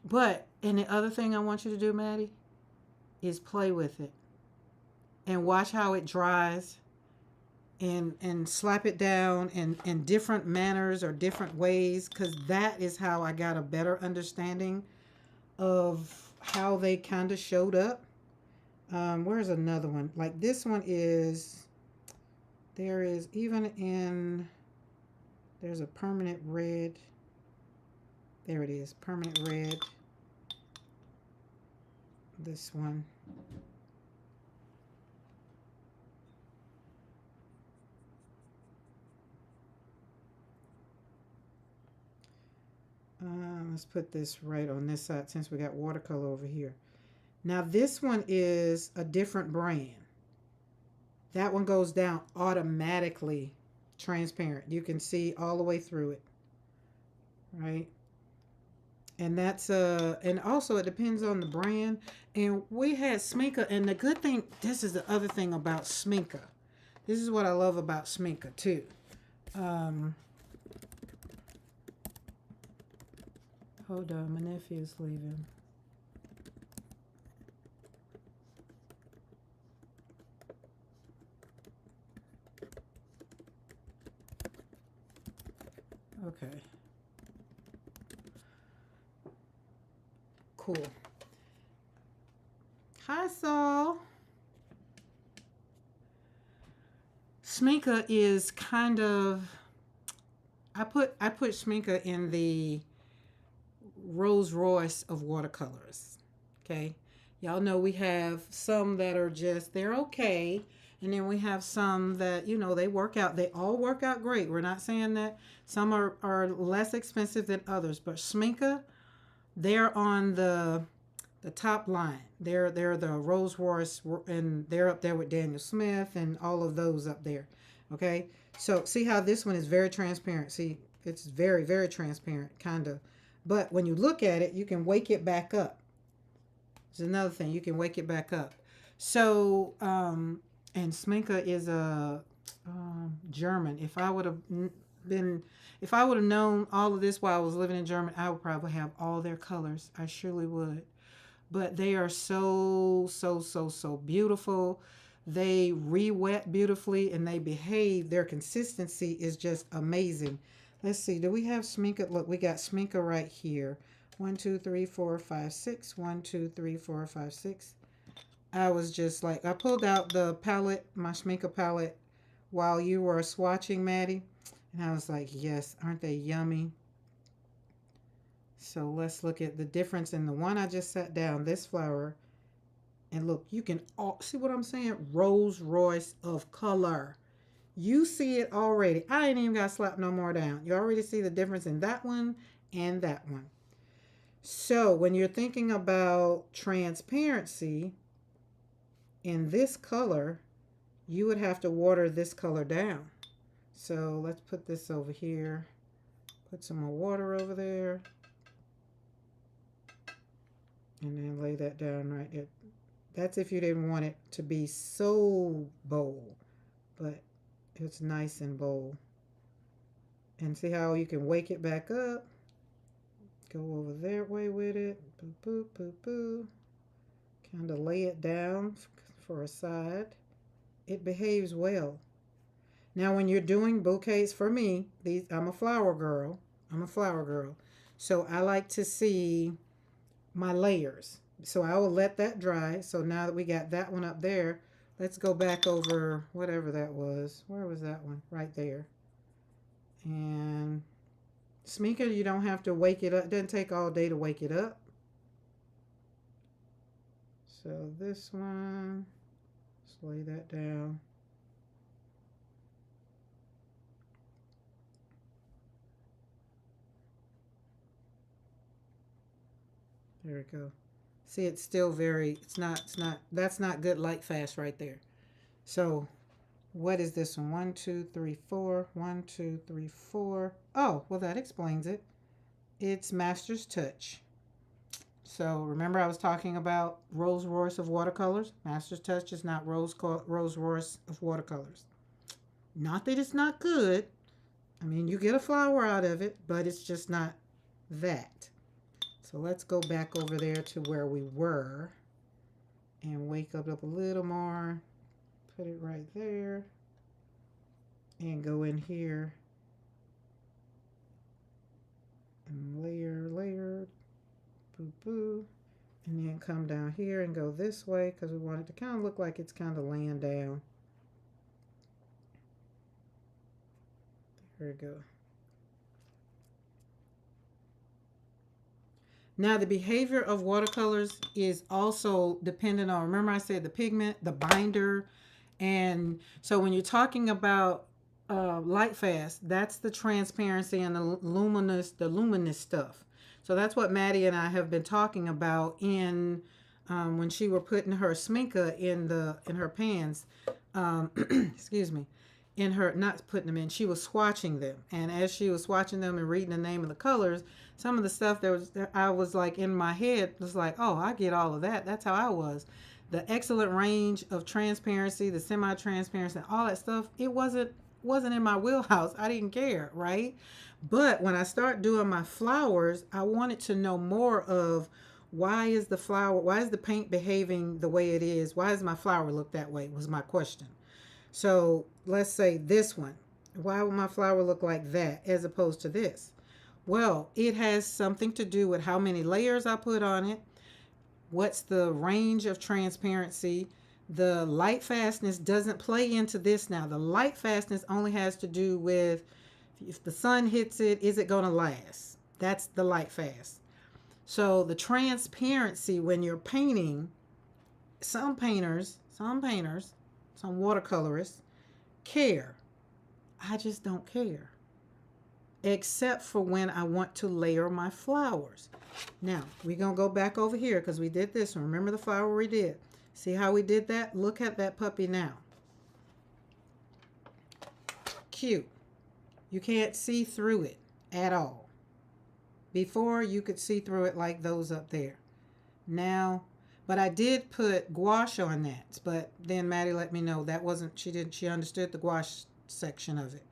But, and the other thing I want you to do, Maddie, is play with it. And watch how it dries. And slap it down in different manners or different ways. Because that is how I got a better understanding of how they kind of showed up. Where's another one? Like this one is, there is even in, there's a permanent red. There it is, permanent red. This one. Let's put this right on this side since we got watercolor over here. Now this one is a different brand. That one goes down automatically transparent. You can see all the way through it, right? And that's and also it depends on the brand. And we had Sminka, and the good thing, this is the other thing about Sminka. This is what I love about Sminka too. Hold on, my nephew's leaving. Okay. Cool. Hi, Saul. Sminka is kind of, I put Sminka in the Rolls Royce of watercolors. Okay. Y'all know we have some that are just, they're okay. And then we have some that, you know, they work out. They all work out great. We're not saying that some are less expensive than others. But Sminka, they're on the top line. They're the Rolls Royce, and they're up there with Daniel Smith and all of those up there. Okay. So see how this one is very transparent. See, it's very, very transparent, kind of. But when you look at it, you can wake it back up. There's another thing. You can wake it back up. So, and Sminka is a German. If I would have known all of this while I was living in Germany, I would probably have all their colors. I surely would. But they are so beautiful. They re-wet beautifully, and they behave. Their consistency is just amazing. Let's see. Do we have Sminka? Look, we got Sminka right here. 1, 2, 3, 4, 5, 6. 1, 2, 3, 4, 5, 6. I was just like, I pulled out the palette, my Sminka palette, while you were swatching, Maddie. And I was like, yes, aren't they yummy? So let's look at the difference in the one I just set down, this flower. And look, you can all see what I'm saying? Rolls Royce of color. You see it already. I ain't even got to slap no more down. You already see the difference in that one and that one. So when you're thinking about transparency in this color, you would have to water this color down. So let's put this over here. Put some more water over there. And then lay that down right there. That's if you didn't want it to be so bold. But it's nice and bold. And see how you can wake it back up. Go over that way with it. Boo, boo, boo, boo. Kind of lay it down for a side. It behaves well. Now when you're doing bouquets, for me, I'm a flower girl. So I like to see my layers. So I will let that dry. So now that we got that one up there, let's go back over whatever that was. Where was that one? Right there. And Smika, you don't have to wake it up. It doesn't take all day to wake it up. So this one, let's lay that down. There we go. See, it's still that's not good light fast right there. So what is this one? 1, 2, 3, 4. 1, 2, 3, 4. Oh, well, that explains it. It's Master's Touch. So remember I was talking about Rolls Royce of watercolors? Master's Touch is not Rolls Royce of watercolors. Not that it's not good. I mean, you get a flower out of it, but it's just not that. So let's go back over there to where we were and wake up a little more. Put it right there and go in here and layer, boo boo, and then come down here and go this way because we want it to kind of look like it's kind of laying down. There we go. Now the behavior of watercolors is also dependent on, remember I said the pigment, the binder, and so when you're talking about light fast, that's the transparency and the luminous stuff. So that's what Maddie and I have been talking about in when she were putting her sminka in her pans. Excuse me. In her, not putting them in, she was swatching them, and as she was swatching them and reading the name of the colors, some of the stuff I was like in my head was like, oh, I get all of that. That's how I was. The excellent range of transparency, the semi-transparency, all that stuff, it wasn't in my wheelhouse. I didn't care, right? But when I start doing my flowers, I wanted to know more of why is the paint behaving the way it is? Why does my flower look that way? Was my question. So let's say this one. Why would my flower look like that as opposed to this? Well, it has something to do with how many layers I put on it. What's the range of transparency? The light fastness doesn't play into this now. The light fastness only has to do with if the sun hits it, is it going to last? That's the light fast. So the transparency when you're painting, some watercolorists care. I just don't care. Except for when I want to layer my flowers. Now, we're going to go back over here because we did this one. Remember the flower we did? See how we did that? Look at that puppy now. Cute. You can't see through it at all. Before, you could see through it like those up there. Now, but I did put gouache on that. But then Maddie let me know that wasn't, she understood the gouache section of it.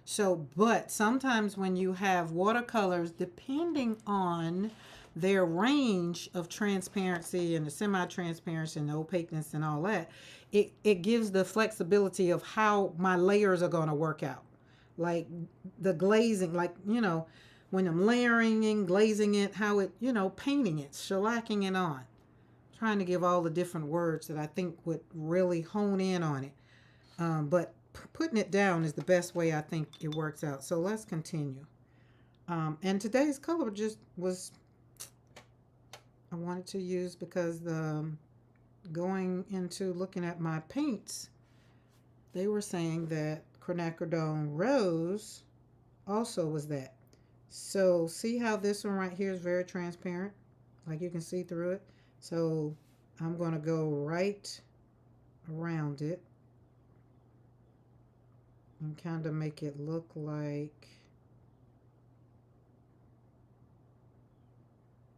So, but sometimes when you have watercolors, depending on their range of transparency and the semi-transparency and the opaqueness and all that, it gives the flexibility of how my layers are going to work out. Like the glazing, like, you know, when I'm layering and glazing it, how it, you know, painting it, shellacking it on. Trying to give all the different words that I think would really hone in on it. But putting it down is the best way I think it works out. So let's continue. And today's color just was, I wanted to use because going into looking at my paints, they were saying that quinacridone rose also was that. So see how this one right here is very transparent, like you can see through it. So I'm going to go right around it and kind of make it look like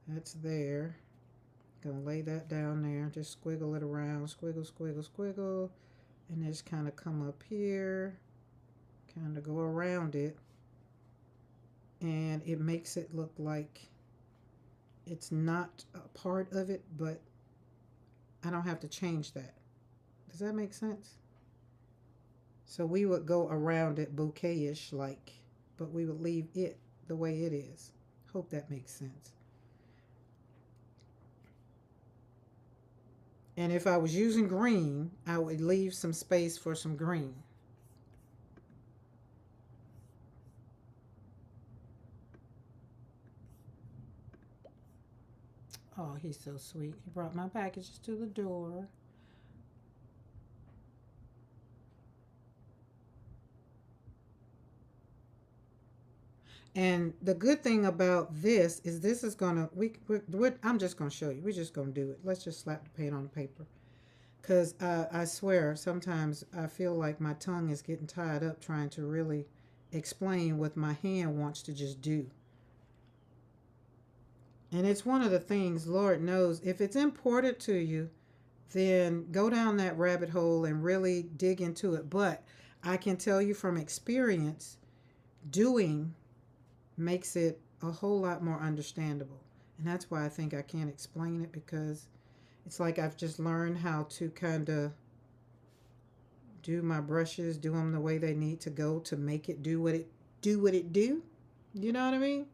that's there. Gonna lay that down there, just squiggle it around, squiggle, squiggle, squiggle, and just kind of come up here, kind of go around it, and it makes it look like it's not a part of it, but I don't have to change that. Does that make sense? So we would go around it bouquet-ish like, but we would leave it the way it is. Hope that makes sense. And if I was using green, I would leave some space for some green. Oh, he's so sweet. He brought my packages to the door. And the good thing about this is gonna, I'm just gonna show you. We're just gonna do it. Let's just slap the paint on the paper. Because I swear, sometimes I feel like my tongue is getting tied up trying to really explain what my hand wants to just do. And it's one of the things, Lord knows, if it's important to you, then go down that rabbit hole and really dig into it. But I can tell you from experience, doing makes it a whole lot more understandable. And that's why I think I can't explain it, because it's like I've just learned how to kind of do my brushes, do them the way they need to go to make it do what it do. You know what I mean?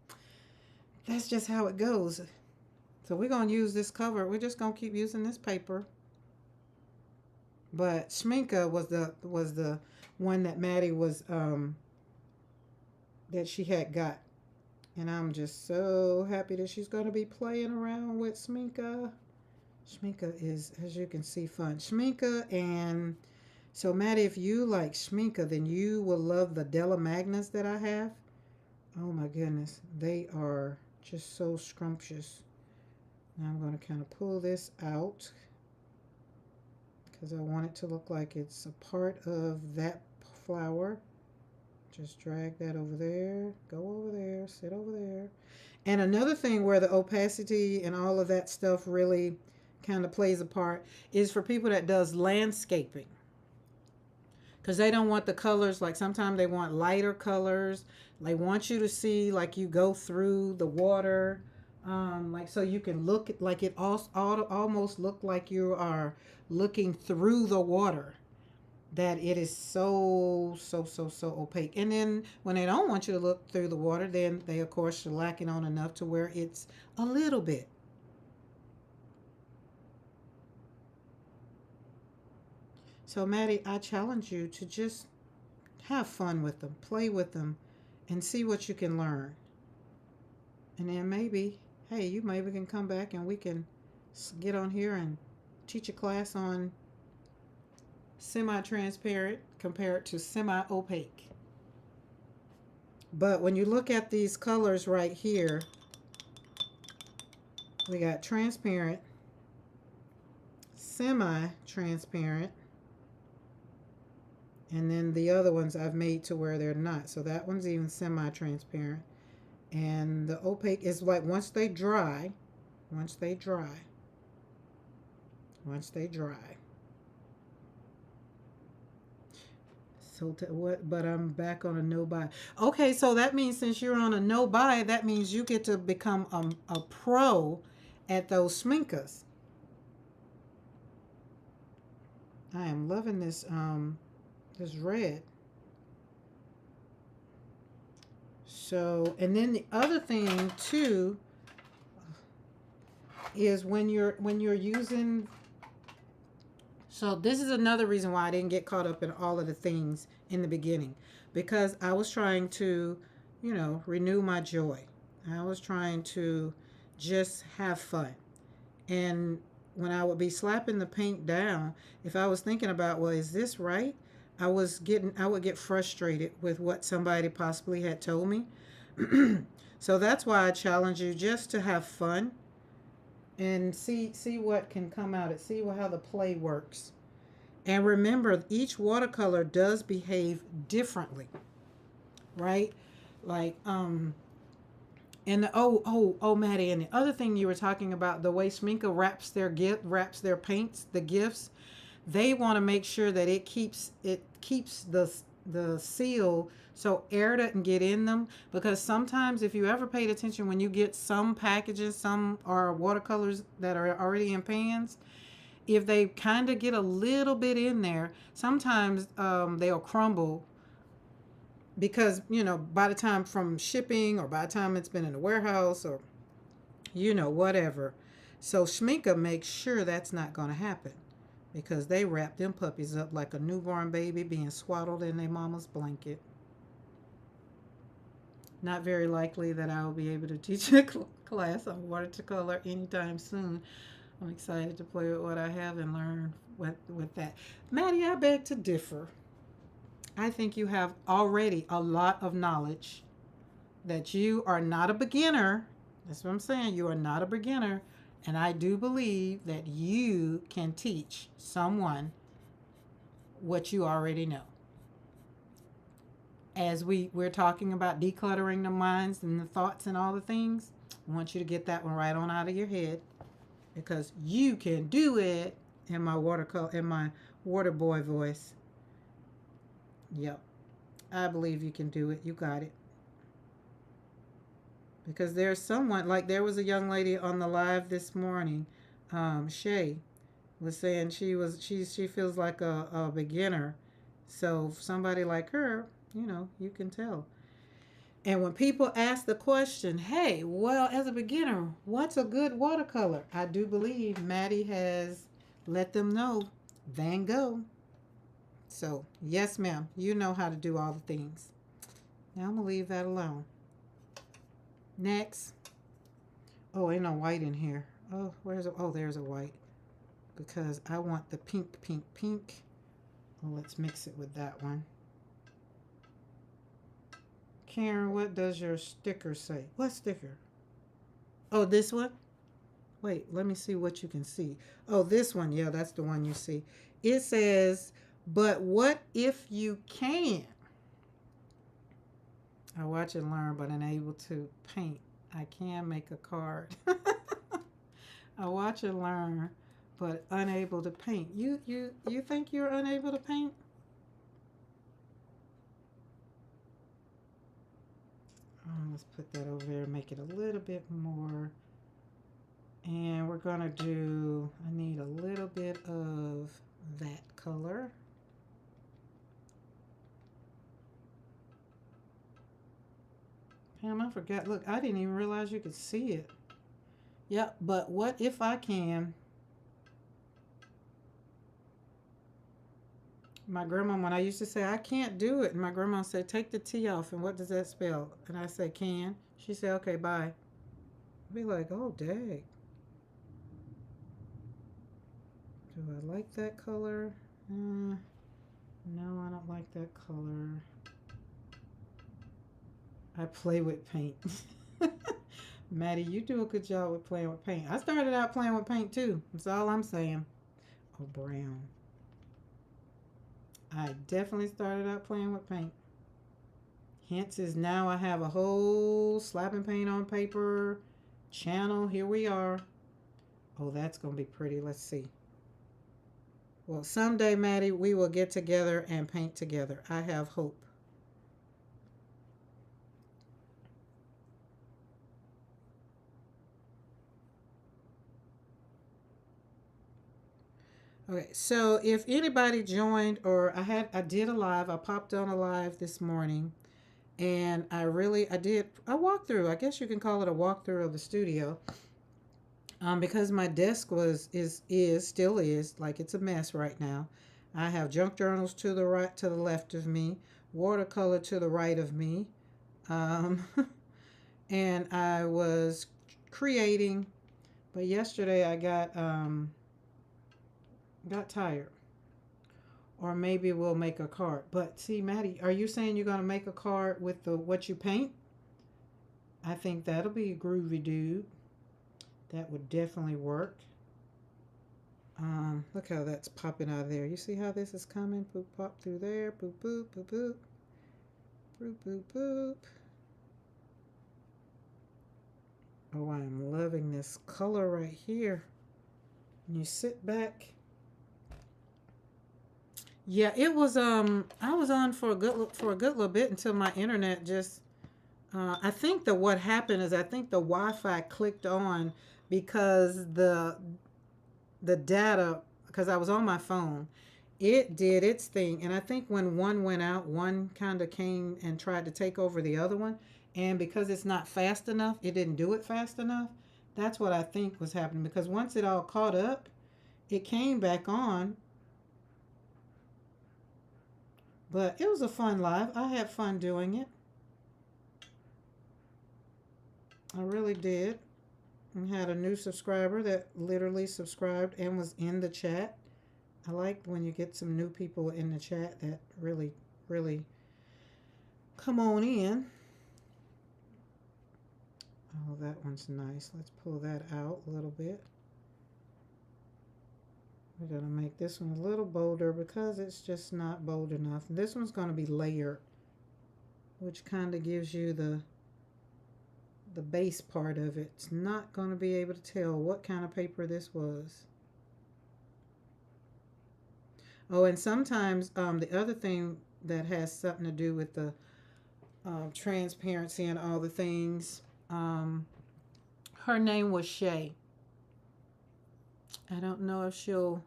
That's just how it goes. So we're going to use this cover. We're just going to keep using this paper. But Schminke was the one that Maddie was that she had got. And I'm just so happy that she's going to be playing around with Schminke. Schminke is, as you can see, fun. Schminke, and so Maddie, if you like Schminke, then you will love the Della Magnas that I have. Oh my goodness, they are just so scrumptious. Now I'm going to kind of pull this out because I want it to look like it's a part of that flower. Just drag that over there, go over there, sit over there. And another thing where the opacity and all of that stuff really kind of plays a part is for people that does landscaping, because they don't want the colors, like sometimes they want lighter colors. They want you to see like you go through the water, like so you can look like it almost look like you are looking through the water, that it is so opaque. And then when they don't want you to look through the water, then they of course are lacking on enough to where it's a little bit. So Maddie, I challenge you to just have fun with them, play with them, and see what you can learn. And then maybe, hey, you maybe can come back and we can get on here and teach a class on semi-transparent compared to semi-opaque. But when you look at these colors right here, we got transparent, semi-transparent, and then the other ones I've made to where they're not. So that one's even semi-transparent. And the opaque is like once they dry. So what? But I'm back on a no buy. Okay, so that means since you're on a no buy, that means you get to become a pro at those schminkers. I am loving this this red. So, and then the other thing too is when you're using, so this is another reason why I didn't get caught up in all of the things in the beginning because I was trying to, renew my joy. I was trying to just have fun. And when I would be slapping the paint down, if I was thinking about, well, is this right? I would get frustrated with what somebody possibly had told me. So that's why I challenge you just to have fun and see what can come out. It see how the play works. And remember, each watercolor does behave differently, right? Like and Maddie, and the other thing you were talking about, the way Schminke wraps their paints, the gifts, they want to make sure that it keeps the seal so air doesn't get in them, because sometimes if you ever paid attention, when you get some packages, some are watercolors that are already in pans, if they kind of get a little bit in there, sometimes they'll crumble because by the time from shipping, or by the time it's been in the warehouse, or whatever. So Schminke makes sure that's not going to happen, because they wrap them puppies up like a newborn baby being swaddled in their mama's blanket. Not very likely that I will be able to teach a class on watercolor anytime soon. I'm excited to play with what I have and learn with that. Maddie, I beg to differ. I think you have already a lot of knowledge, that you are not a beginner. That's what I'm saying. You are not a beginner. And I do believe that you can teach someone what you already know. As we're talking about decluttering the minds and the thoughts and all the things, I want you to get that one right on out of your head, because you can do it in my water boy voice. Yep. I believe you can do it. You got it. Because there's someone, like there was a young lady on the live this morning, Shay, was saying she feels like a beginner. So somebody like her, you can tell. And when people ask the question, hey, well, as a beginner, what's a good watercolor? I do believe Maddie has let them know Van Gogh. So, yes, ma'am, you know how to do all the things. Now I'm going to leave that alone. Next. Oh, ain't no white in here. Oh, there's a white. Because I want the pink, pink, pink. Well, let's mix it with that one. Karen, what does your sticker say? What sticker? Oh, this one? Wait, let me see what you can see. Oh, this one. Yeah, that's the one you see. It says, but what if you can? I watch and learn, but unable to paint. I can make a card. I watch and learn, but unable to paint. You think you're unable to paint? Let's put that over there, make it a little bit more. And we're gonna do, I need a little bit of that color. Pam, I forgot. Look, I didn't even realize you could see it. Yep, but what if I can? My grandma, when I used to say, I can't do it, and my grandma said, take the T off, and what does that spell? And I said, can. She said, okay, bye. I'd be like, oh, dang. Do I like that color? No, I don't like that color. I play with paint. Maddie, you do a good job with playing with paint. I started out playing with paint too. That's all I'm saying. Oh, brown. I definitely started out playing with paint. Hence is now I have a whole slapping paint on paper channel. Here we are. Oh, that's going to be pretty. Let's see. Well, someday, Maddie, we will get together and paint together. I have hope. Okay, so if anybody joined, or I did a live, I popped on a live this morning, and I did a walkthrough. I guess you can call it a walkthrough of the studio. Because my desk still is like, it's a mess right now. I have junk journals to the right, to the left of me, watercolor to the right of me, um, and I was creating. But yesterday I got tired. Or maybe we'll make a card. But see, Maddie, are you saying you're gonna make a card with the what you paint? I think that'll be groovy, dude. That would definitely work. Look how that's popping out of there. You see how this is coming? Boop, pop through there. Boop, boop, boop, boop. Boop, boop, boop. Oh, I am loving this color right here. And you sit back. Yeah, it was I was on for a good little bit until my internet just I think that what happened is I think the Wi-Fi clicked on because the data, because I was on my phone, it did its thing, and I think when one went out, one kind of came and tried to take over the other one, and because it's not fast enough, it didn't do it fast enough. That's what I think was happening, because once it all caught up, it came back on. But it was a fun live. I had fun doing it. I really did. And had a new subscriber that literally subscribed and was in the chat. I like when you get some new people in the chat that really, really come on in. Oh, that one's nice. Let's pull that out a little bit. We're going to make this one a little bolder because it's just not bold enough. This one's going to be layered, which kind of gives you the base part of it. It's not going to be able to tell what kind of paper this was. Oh, and sometimes the other thing that has something to do with the transparency and all the things, her name was Shay. I don't know if she'll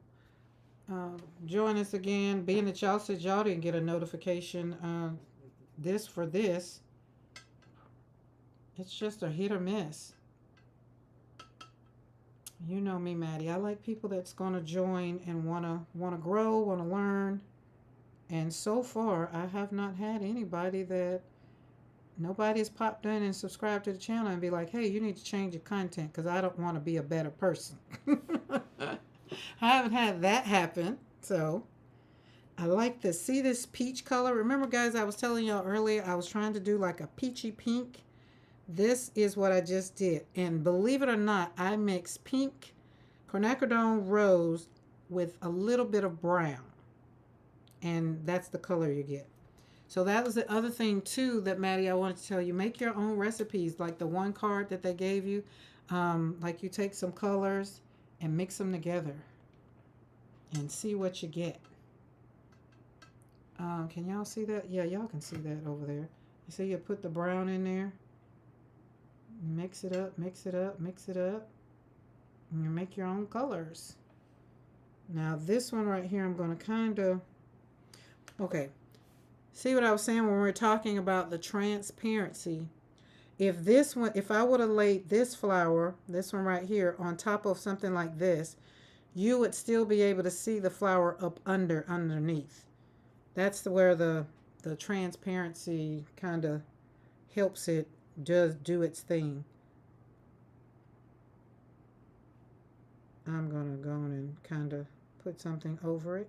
join us again. Being that y'all said y'all didn't get a notification this, it's just a hit or miss. You know me, Maddie. I like people that's gonna join and wanna grow, wanna learn. And so far, I have not had anybody that nobody has popped in and subscribed to the channel and be like, hey, you need to change your content because I don't want to be a better person. I haven't had that happen. So I like to see this peach color. Remember, guys, I was telling y'all earlier, I was trying to do like a peachy pink. This is what I just did. And believe it or not, I mixed pink quinacridone rose with a little bit of brown. And that's the color you get. So that was the other thing too that, Maddie, I wanted to tell you. Make your own recipes, like the one card that they gave you. Like you take some colors and mix them together and see what you get. Can y'all see that? Yeah, y'all can see that over there. You see you put the brown in there. Mix it up, mix it up, mix it up. And you make your own colors. Now this one right here, I'm going to kind of... Okay. See what I was saying when we were talking about the transparency? If this one, if I would have laid this flower, this one right here, on top of something like this, you would still be able to see the flower up underneath. That's where the transparency kind of helps it do its thing. I'm going to go on and kind of put something over it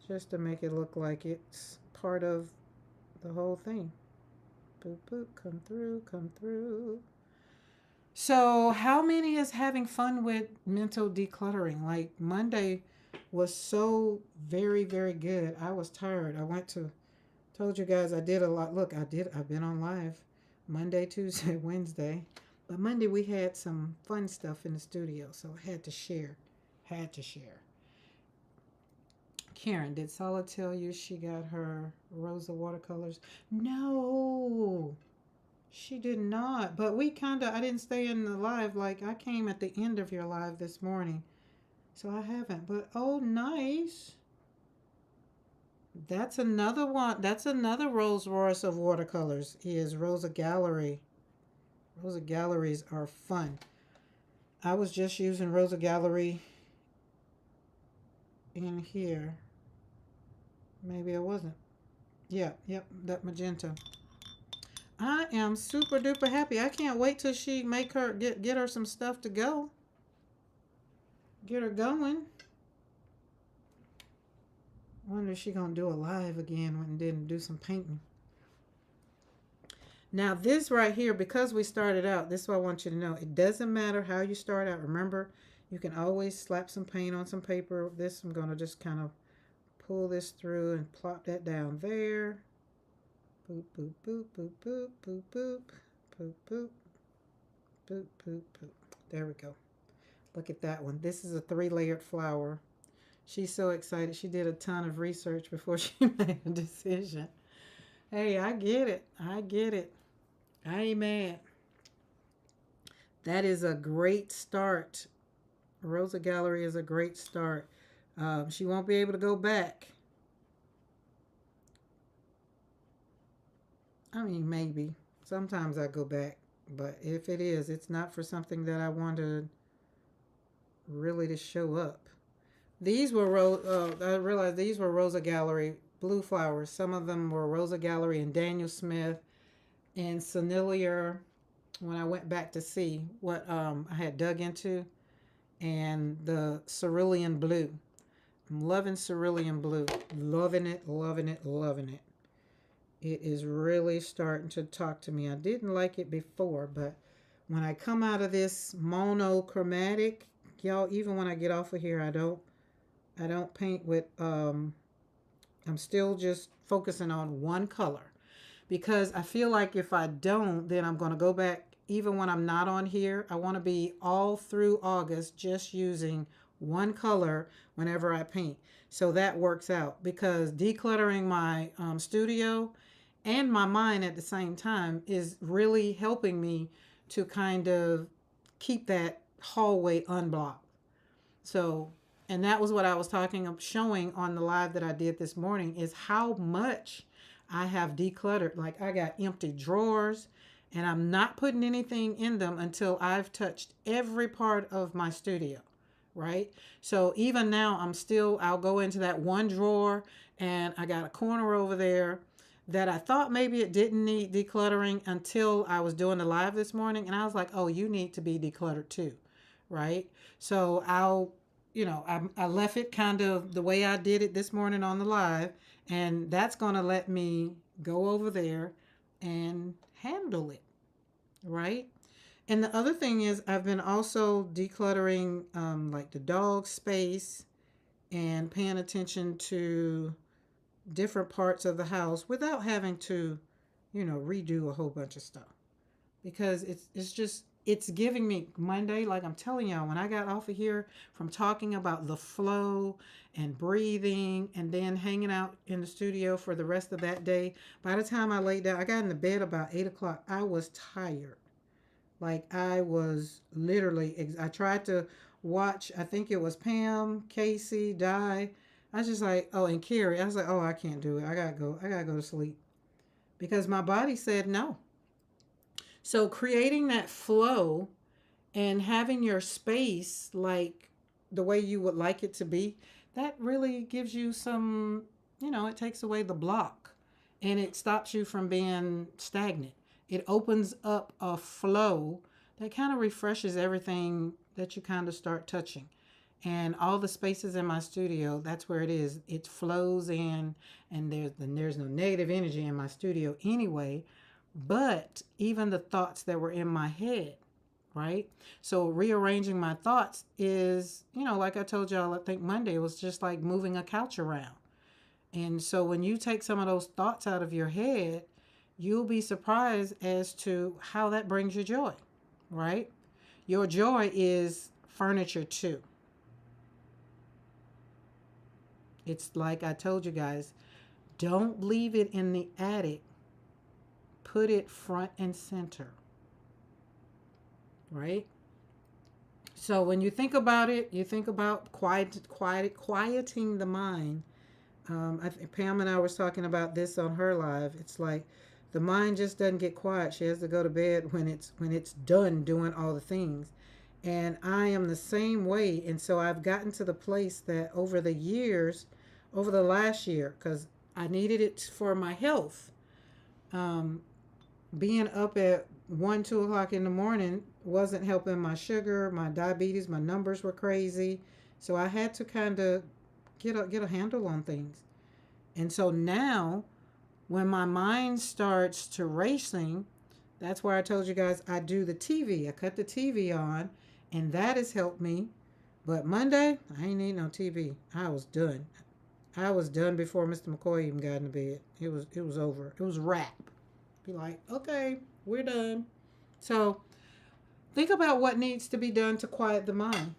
just to make it look like it's part of the whole thing. Boop, boop, come through, come through. So how many is having fun with mental decluttering? Like Monday was so very, very good. I was tired. Told you guys I did a lot. Look, I've been on live Monday, Tuesday, Wednesday. But Monday we had some fun stuff in the studio, so I had to share. Karen, did Sala tell you she got her Rosa watercolors? No, she did not. But I didn't stay in the live. Like, I came at the end of your live this morning. So I haven't. But, oh, nice. That's another one. That's another Rolls Royce of watercolors is Rosa Gallery. Rosa Galleries are fun. I was just using Rosa Gallery in here. Maybe I wasn't. Yeah, yep, that magenta. I am super duper happy. I can't wait till she make her get her some stuff to go. Get her going. Wonder if she gonna do a live again and then do some painting. Now this right here, because we started out, this is what I want you to know. It doesn't matter how you start out. Remember, you can always slap some paint on some paper. This, I'm gonna just kind of pull this through and plop that down there. Boop, boop, boop, boop, boop, boop, boop, boop, boop, boop, boop, boop. There we go. Look at that one. This is a 3-layered flower. She's so excited. She did a ton of research before she made a decision. Hey, I get it. I get it. I ain't mad. That is a great start. Rosa Gallery is a great start. She won't be able to go back. I mean, maybe. Sometimes I go back. But if it is, it's not for something that I wanted really to show up. These were, I realized these were Rosa Gallery blue flowers. Some of them were Rosa Gallery and Daniel Smith and Sennilier when I went back to see what I had dug into. And the cerulean blue. I'm loving cerulean blue. Loving it, loving it, loving it. It is really starting to talk to me. I didn't like it before, but when I come out of this monochromatic, y'all, even when I get off of here, I don't paint with, I'm still just focusing on one color. Because I feel like if I don't, then I'm going to go back, even when I'm not on here, I want to be all through August just using one color whenever I paint. So that works out, because decluttering my studio and my mind at the same time is really helping me to kind of keep that hallway unblocked. So, and that was what I was showing on the live that I did this morning, is how much I have decluttered. Like, I got empty drawers and I'm not putting anything in them until I've touched every part of my studio, right? So even now I'll go into that one drawer and I got a corner over there that I thought maybe it didn't need decluttering until I was doing the live this morning. And I was like, oh, you need to be decluttered too, right? So I left it kind of the way I did it this morning on the live. And that's going to let me go over there and handle it, right? And the other thing is, I've been also decluttering like the dog space and paying attention to different parts of the house without having to, redo a whole bunch of stuff. Because it's giving me Monday, like I'm telling y'all, when I got off of here from talking about the flow and breathing and then hanging out in the studio for the rest of that day, by the time I laid down, I got in the bed about 8 o'clock. I was tired. Like, I was literally, I tried to watch, I think it was Pam, Casey, Di. I was just like, oh, and Carrie. I was like, oh, I can't do it. I gotta go to sleep. Because my body said no. So creating that flow and having your space like the way you would like it to be, that really gives you some, it takes away the block and it stops you from being stagnant. It opens up a flow that kind of refreshes everything that you kind of start touching. And all the spaces in my studio, that's where it is. It flows in, and there's no negative energy in my studio anyway. But even the thoughts that were in my head, right? So rearranging my thoughts is, like I told y'all, I think Monday, it was just like moving a couch around. And so when you take some of those thoughts out of your head, you'll be surprised as to how that brings you joy, right? Your joy is furniture too. It's like I told you guys, don't leave it in the attic. Put it front and center, right? So when you think about it, you think about quieting the mind. I think Pam and I was talking about this on her live. It's like the mind just doesn't get quiet. She has to go to bed when it's done doing all the things. And I am the same way. And so I've gotten to the place that over the years, over the last year because I needed it for my health. Um, Being up at 1, 2 o'clock in the morning wasn't helping my sugar, my diabetes, my numbers were crazy. So I had to kind of get a handle on things. And so now when my mind starts to racing, that's why I told you guys I do the TV. I cut the TV on, and that has helped me. But Monday, I ain't need no TV. I was done. I was done before Mr. McCoy even got in the bed. It was over. It was a wrap. Be like, okay, we're done. So think about what needs to be done to quiet the mind.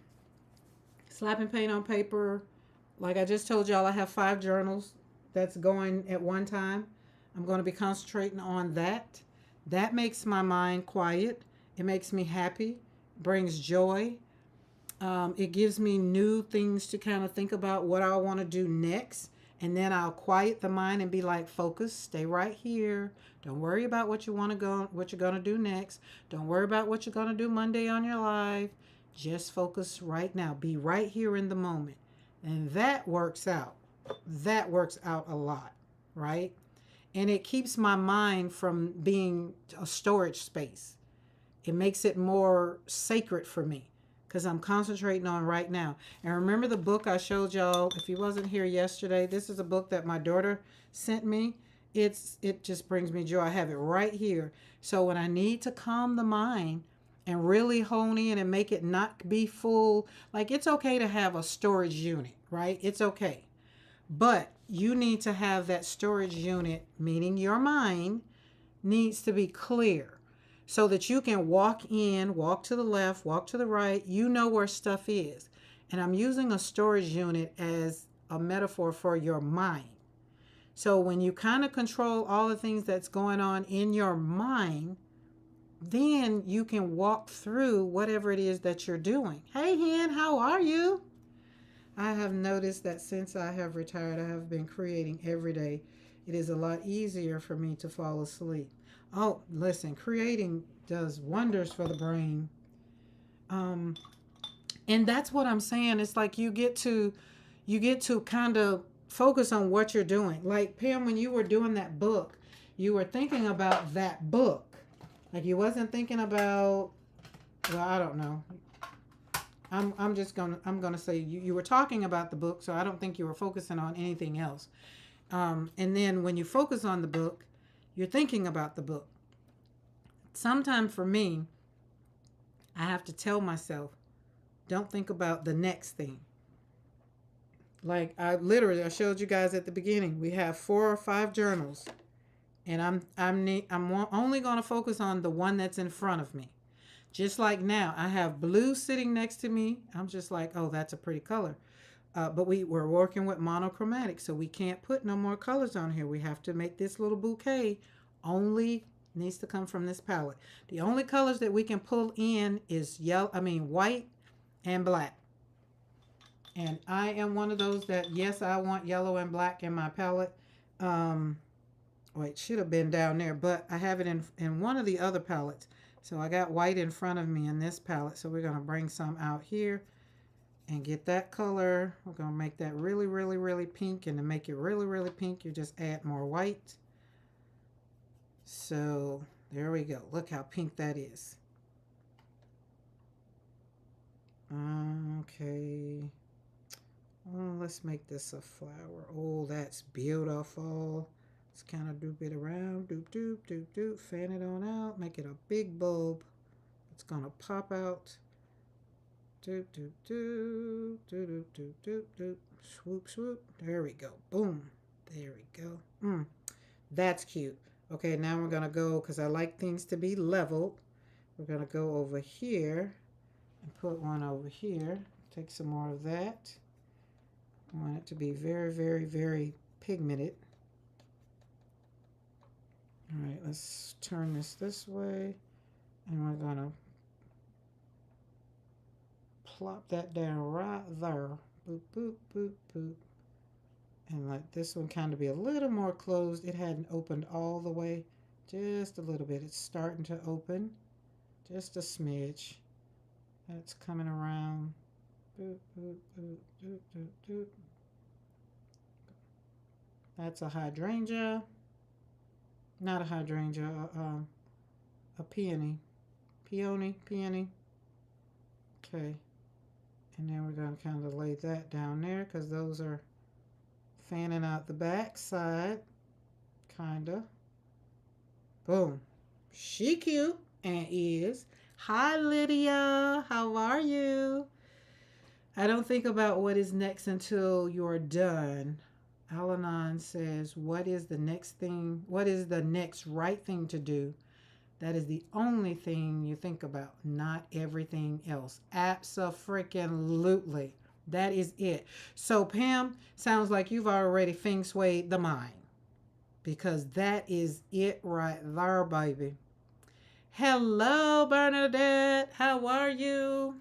Slapping paint on paper. Like I just told y'all, I have 5 journals that's going at one time. I'm going to be concentrating on that. That makes my mind quiet. It makes me happy, brings joy. It gives me new things to kind of think about what I want to do next. And then I'll quiet the mind and be like, focus, stay right here. Don't worry about what you want to go, what you're going to do next. Don't worry about what you're going to do Monday on your live. Just focus right now. Be right here in the moment. And that works out. That works out a lot, right? And it keeps my mind from being a storage space. It makes it more sacred for me because I'm concentrating on right now. And remember the book I showed y'all, if you wasn't here yesterday, this is a book that my daughter sent me. It just brings me joy. I have it right here. So when I need to calm the mind and really hone in and make it not be full, like it's okay to have a storage unit, right? It's okay. But you need to have that storage unit, meaning your mind needs to be clear so that you can walk in, walk to the left, walk to the right. You know where stuff is. And I'm using a storage unit as a metaphor for your mind. So when you kind of control all the things that's going on in your mind, then you can walk through whatever it is that you're doing. Hey, Hen, how are you? I have noticed that since I have retired, I have been creating every day. It is a lot easier for me to fall asleep. Oh, listen, creating does wonders for the brain. Um, and that's what I'm saying. It's like you get to kind of focus on what you're doing. Like Pam, when you were doing that book, you were thinking about that book. Like you wasn't thinking about, well, I don't know. I'm gonna say you were talking about the book, so I don't think you were focusing on anything else. And then when you focus on the book, you're thinking about the book. Sometimes for me, I have to tell myself, don't think about the next thing. Like I showed you guys at the beginning, we have 4 or 5 journals, and I'm only gonna focus on the one that's in front of me. Just like now, I have blue sitting next to me. I'm just like, oh, that's a pretty color. But we're working with monochromatic, so we can't put no more colors on here. We have to make this little bouquet only needs to come from this palette. The only colors that we can pull in is white and black. And I am one of those that, yes, I want yellow and black in my palette. Wait, should have been down there, but I have it in one of the other palettes. So I got white in front of me in this palette. So we're going to bring some out here and get that color. We're going to make that really, really, really pink. And to make it really, really pink, you just add more white. So there we go. Look how pink that is. Okay. Oh, let's make this a flower. Oh, that's beautiful. Let's kind of doop it around. Doop, doop, doop, doop. Fan it on out. Make it a big bulb. It's going to pop out. Doop, doop, doop. Doop, doop, doop, doop, doop. Swoop, swoop. There we go. Boom. There we go. That's cute. Okay, now we're going to go, because I like things to be leveled. We're going to go over here and put one over here. Take some more of that. I want it to be very, very, very pigmented. All right, let's turn this way, and we're gonna plop that down right there. Boop, boop, boop, boop. And let this one kind of be a little more closed. It hadn't opened all the way, just a little bit. It's starting to open, just a smidge. That's coming around. Boop, boop, boop, boop, boop, boop. That's a hydrangea. Not a hydrangea, a peony. Peony. Okay. And then we're going to kind of lay that down there because those are fanning out the back side. Kind of. Boom. She cute and is. Hi, Lydia. How are you? I don't think about what is next until you're done. Alanon says, what is the next thing? What is the next right thing to do? That is the only thing you think about, not everything else. Abso-freaking-lutely. That is it. So, Pam, sounds like you've already feng shuied the mind. Because that is it right there, baby. Hello, Bernadette. How are you?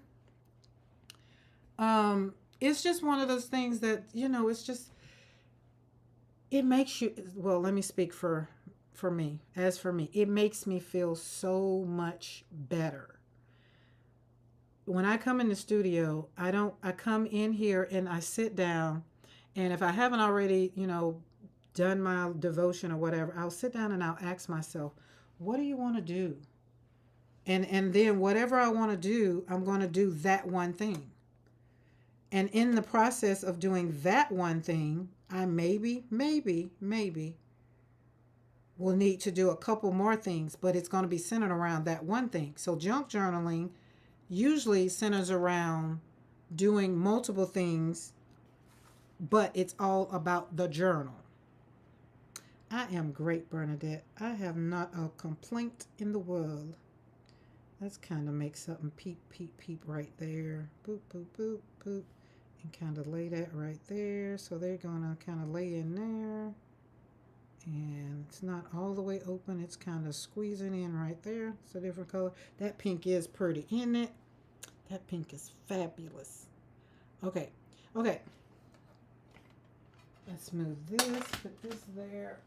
It's just one of those things that, it's just, it makes you, well, let me speak for me. As for me, it makes me feel so much better. When I come in the studio, I come in here and I sit down, and if I haven't already, done my devotion or whatever, I'll sit down and I'll ask myself, what do you want to do? And then whatever I want to do, I'm going to do that one thing. And in the process of doing that one thing, I maybe will need to do a couple more things, but it's going to be centered around that one thing. So junk journaling usually centers around doing multiple things, but it's all about the journal. I am great, Bernadette. I have not a complaint in the world. Let's kind of make something peep right there. Boop, boop, boop, boop. And kind of lay that right there. So they're going to kind of lay in there. And it's not all the way open. It's kind of squeezing in right there. It's a different color. That pink is pretty, isn't it? That pink is fabulous. Okay. Let's move this. Put this there.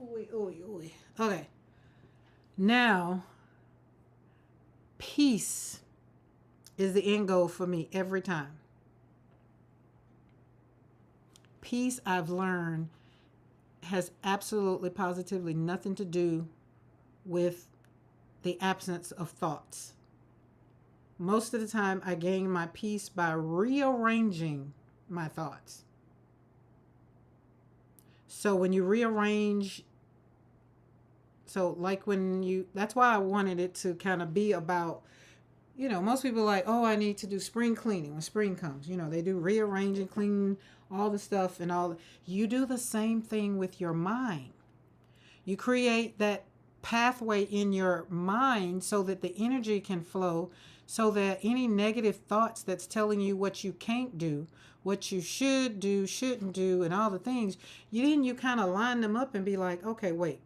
Ooh. Okay. Now, peace is the end goal for me every time. Peace, I've learned, has absolutely, positively nothing to do with the absence of thoughts. Most of the time, I gain my peace by rearranging my thoughts. So when you rearrange, that's why I wanted it to kind of be about, most people are like, oh, I need to do spring cleaning when spring comes. They do rearranging, cleaning, all the stuff and all. You do the same thing with your mind. You create that pathway in your mind so that the energy can flow, so that any negative thoughts that's telling you what you can't do, what you should do, shouldn't do, and all the things, you kind of line them up and be like, okay, wait,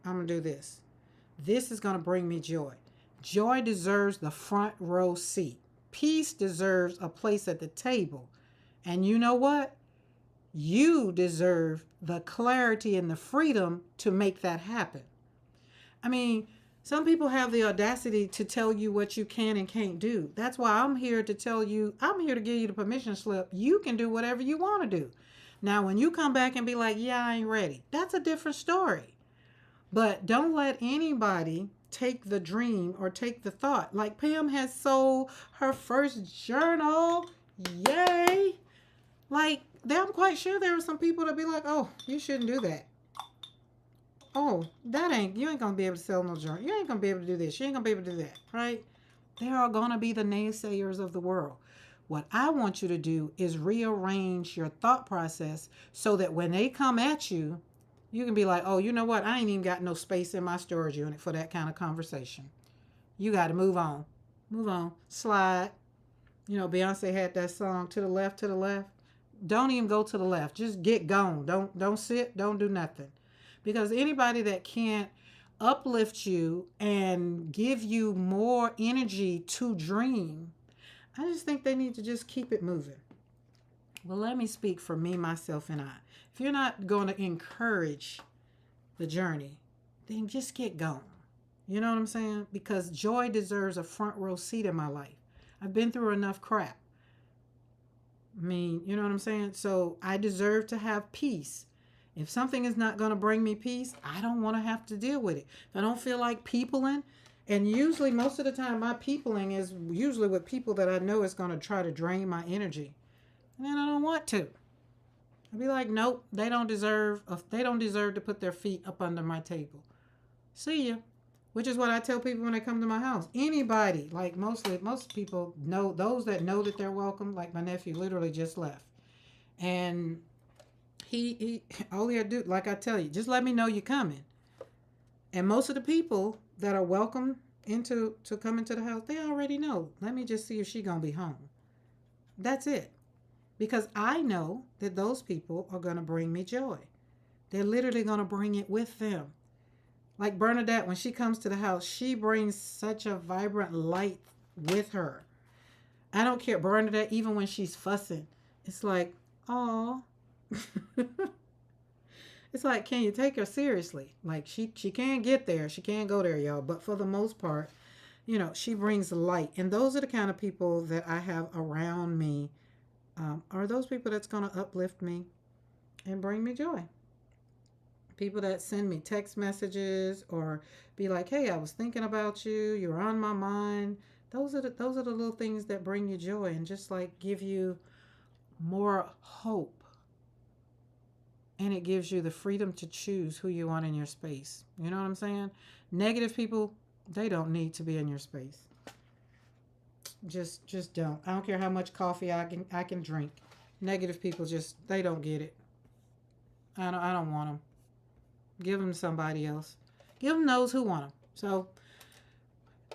I'm going to do this. This is going to bring me joy. Joy deserves the front row seat. Peace deserves a place at the table. And you know what? You deserve the clarity and the freedom to make that happen. I mean, some people have the audacity to tell you what you can and can't do. That's why I'm here to tell you, I'm here to give you the permission slip. You can do whatever you want to do. Now, when you come back and be like, yeah, I ain't ready, that's a different story. But don't let anybody take the dream or take the thought. Like Pam has sold her first journal. Yay. Like, I'm quite sure there are some people that be like, oh, you shouldn't do that. Oh, you ain't going to be able to sell no journal. You ain't going to be able to do this. You ain't going to be able to do that, right? There are going to be the naysayers of the world. What I want you to do is rearrange your thought process so that when they come at you, you can be like, oh, you know what? I ain't even got no space in my storage unit for that kind of conversation. You got to move on. Move on. Slide. Beyonce had that song, to the left, to the left. Don't even go to the left. Just get gone. Don't sit. Don't do nothing. Because anybody that can't uplift you and give you more energy to dream, I just think they need to just keep it moving. Well, let me speak for me, myself, and I. If you're not going to encourage the journey, then just get going. You know what I'm saying? Because joy deserves a front row seat in my life. I've been through enough crap. I mean, you know what I'm saying? So I deserve to have peace. If something is not going to bring me peace, I don't want to have to deal with it. If I don't feel like peopling, and usually most of the time my peopling is usually with people that I know is going to try to drain my energy. And then I don't want to. I'd be like, nope, they don't deserve to put their feet up under my table. See ya. Which is what I tell people when they come to my house. Anybody, like most people know, those that know that they're welcome, like my nephew literally just left. And he all he had to do, like I tell you, just let me know you're coming. And most of the people that are welcome to come into the house, they already know. Let me just see if she gonna be home. That's it. Because I know that those people are gonna bring me joy. They're literally gonna bring it with them. Like Bernadette, when she comes to the house, she brings such a vibrant light with her. I don't care, Bernadette, even when she's fussing, it's like, oh. It's like, can you take her seriously? Like she can't get there. She can't go there, y'all. But for the most part, she brings light. And those are the kind of people that I have around me. Are those people that's going to uplift me and bring me joy. People that send me text messages or be like, hey, I was thinking about you. You're on my mind. Those are the little things that bring you joy and just like give you more hope. And it gives you the freedom to choose who you want in your space. You know what I'm saying? Negative people, they don't need to be in your space. Just don't. I don't care how much coffee I can drink. Negative people they don't get it. I don't want them. Give them to somebody else. Give them those who want them. So,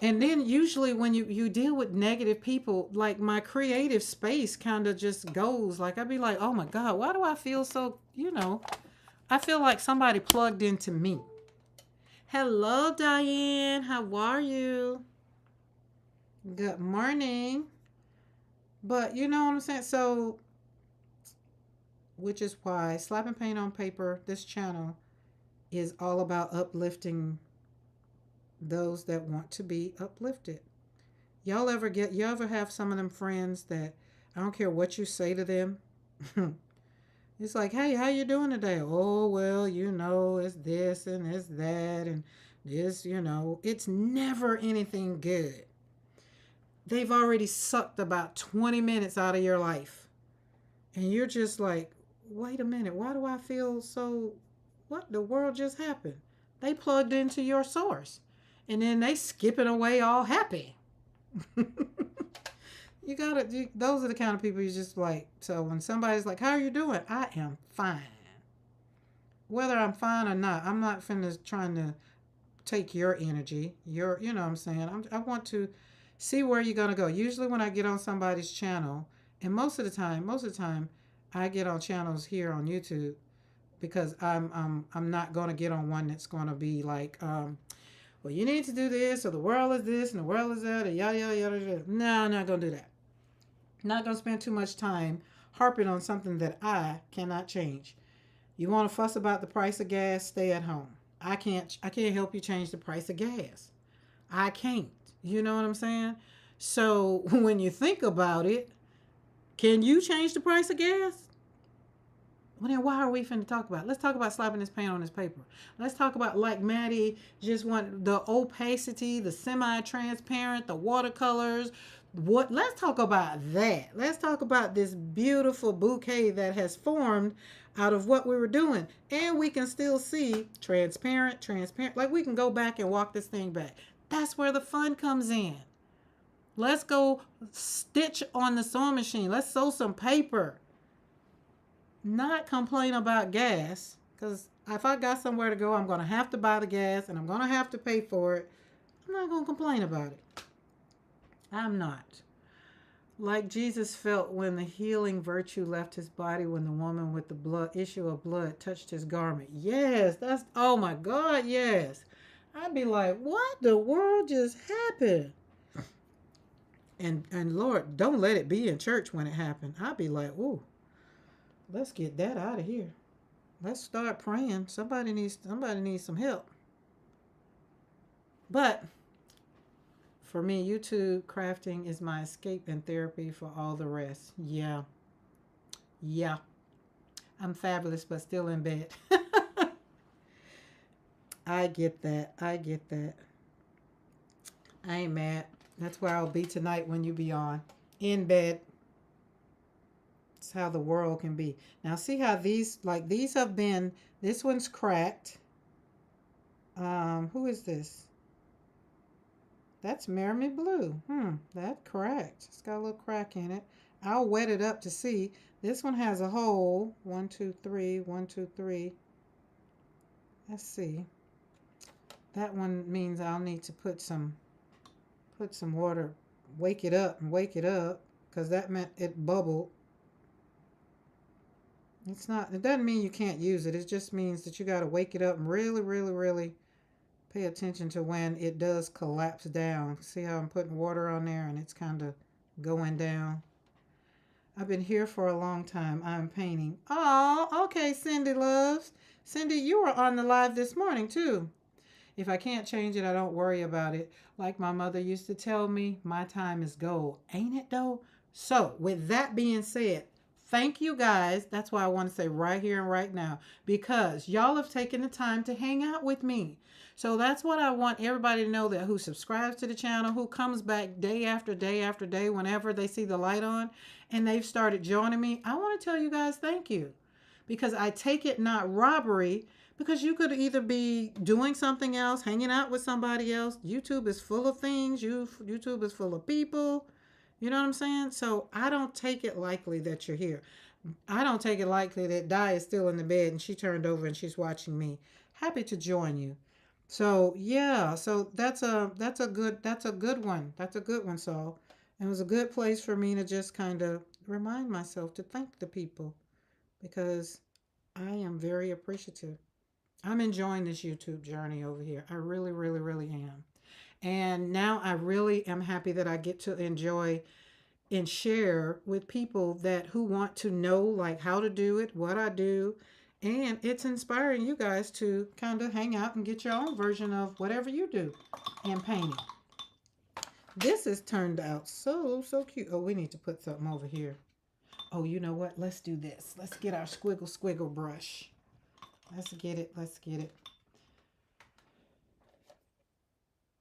and then usually when you deal with negative people, like my creative space kind of just goes. Like I'd be like, oh my God, why do I feel so, I feel like somebody plugged into me. Hello, Diane. How are you? Good morning. But you know what I'm saying? So, which is why Slapping Paint on Paper, this channel, is all about uplifting those that want to be uplifted. You ever have some of them friends that I don't care what you say to them. It's like, hey, how you doing today? Oh, well, it's this and it's that and this, it's never anything good. They've already sucked about 20 minutes out of your life. And you're just like, wait a minute, why do I feel so, what the world just happened? They plugged into your source. And then they skipping away all happy. Those are the kind of people you just like. So when somebody's like, how are you doing? I am fine. Whether I'm fine or not, I'm not trying to take your energy. You know what I'm saying? I want to see where you're going to go. Usually when I get on somebody's channel, and most of the time, I get on channels here on YouTube because I'm not going to get on one that's going to be like, well, you need to do this, or the world is this, and the world is that, or yada, yada, yada, yada. No, I'm not going to do that. I'm not going to spend too much time harping on something that I cannot change. You want to fuss about the price of gas, stay at home. I can't help you change the price of gas. I can't. You know what I'm saying? So when you think about it, can you change the price of gas? Well, then why are we finna talk about it? Let's talk about slapping this paint on this paper. Let's talk about, like Maddie just want the opacity, the semi-transparent, the watercolors. Let's talk about that. Let's talk about this beautiful bouquet that has formed out of what we were doing. And we can still see transparent. Like we can go back and walk this thing back. That's where the fun comes in. Let's go stitch on the sewing machine. Let's sew some paper. Not complain about gas, because if I got somewhere to go, I'm going to have to buy the gas and I'm going to have to pay for it. I'm not going to complain about it. I'm not. Like Jesus felt when the healing virtue left his body when the woman with the issue of blood touched his garment. Yes, oh my God, yes. I'd be like, what the world just happened? And Lord, don't let it be in church when it happened. I'd be like, ooh. Let's get that out of here. Let's start praying. Somebody needs some help. But for me, YouTube crafting is my escape and therapy for all the rest. Yeah. Yeah, I'm fabulous, but still in bed. I get that. I get that. I ain't mad. That's where I'll be tonight when you be on. In bed. It's how the world can be. Now see how these, like these have been, this one's cracked. Who is this? That's Merrimy Blue. That cracked. It's got a little crack in it. I'll wet it up to see. This one has a hole. One, two, three. One, two, three. Let's see. That one means I'll need to put some water, wake it up and wake it up, because that meant it bubbled. It's not, it doesn't mean you can't use it. It just means that you got to wake it up and really, really, really pay attention to when it does collapse down. See how I'm putting water on there and it's kind of going down. I've been here for a long time. I'm painting. Oh, okay, Cindy loves. Cindy, you were on the live this morning too. If I can't change it, I don't worry about it. Like my mother used to tell me, my time is gold. Ain't it though? So, with that being said, thank you guys. That's why I want to say right here and right now, because y'all have taken the time to hang out with me. So that's what I want everybody to know, that who subscribes to the channel, who comes back day after day after day whenever they see the light on and they've started joining me. I want to tell you guys thank you, because I take it not robbery, because you could either be doing something else, hanging out with somebody else. YouTube is full of things. YouTube is full of people. You know what I'm saying? So I don't take it likely that you're here. I don't take it likely that Di is still in the bed and she turned over and she's watching me. Happy to join you. So yeah, so that's a good one. That's a good one, Saul. And it was a good place for me to just kind of remind myself to thank the people, because I am very appreciative. I'm enjoying this YouTube journey over here. I really, really, really am. And now I really am happy that I get to enjoy and share with people that who want to know like how to do it, what I do, and it's inspiring you guys to kind of hang out and get your own version of whatever you do in painting. This has turned out so cute. Oh, we need to put something over here. Oh, you know what? Let's do this. Let's get our squiggle brush. Let's get it. Let's get it.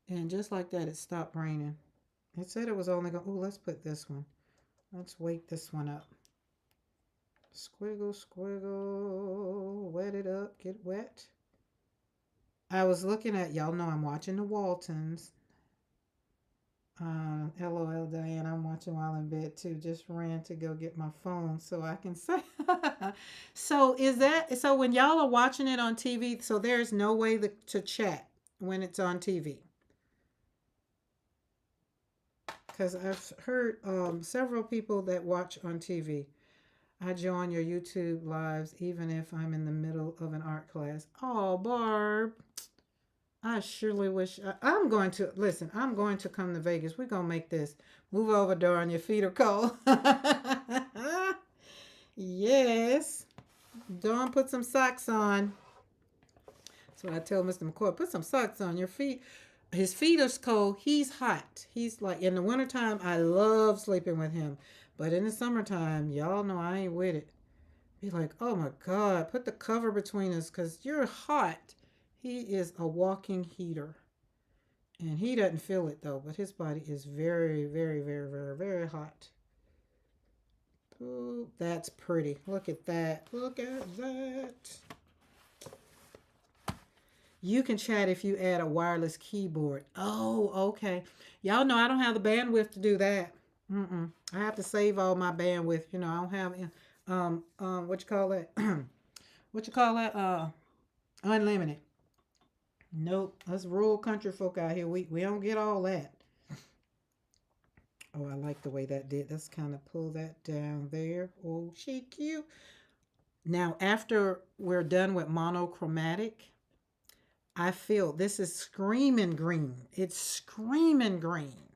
And just like that, it stopped raining. It said it was only going, oh, let's put this one. Let's wake this one up. Squiggle, squiggle, wet it up, get wet. I was looking at, y'all know I'm watching the Waltons. LOL, Diane, I'm watching while in bed too. Just ran to go get my phone so I can say. So is that, so when y'all are watching it on TV, so there's no way to chat when it's on TV? Because I've heard several people that watch on TV. I join your YouTube lives even if I'm in the middle of an art class. Oh, Barb. I surely wish. I'm going to, listen, I'm going to come to Vegas. We're going to make this. Move over, Dawn. Your feet are cold. Yes. Dawn, put some socks on. That's what I tell Mr. McCoy. Put some socks on. Your feet. His feet are cold. He's hot. He's like, in the wintertime, I love sleeping with him. But in the summertime, y'all know I ain't with it. Be like, oh my God, put the cover between us because you're hot. He is a walking heater. And he doesn't feel it though, but his body is very, very, very, very, very hot. Ooh, that's pretty. Look at that. Look at that. You can chat if you add a wireless keyboard. Oh, okay. Y'all know I don't have the bandwidth to do that. I have to save all my bandwidth. You know, I don't have what you call that? What you call that? Unlimited. Nope. Us rural country folk out here, we don't get all that. Oh, I like the way that did. Let's kind of pull that down there. Oh, she cute. Now, after we're done with monochromatic, I feel this is screaming green. It's screaming green.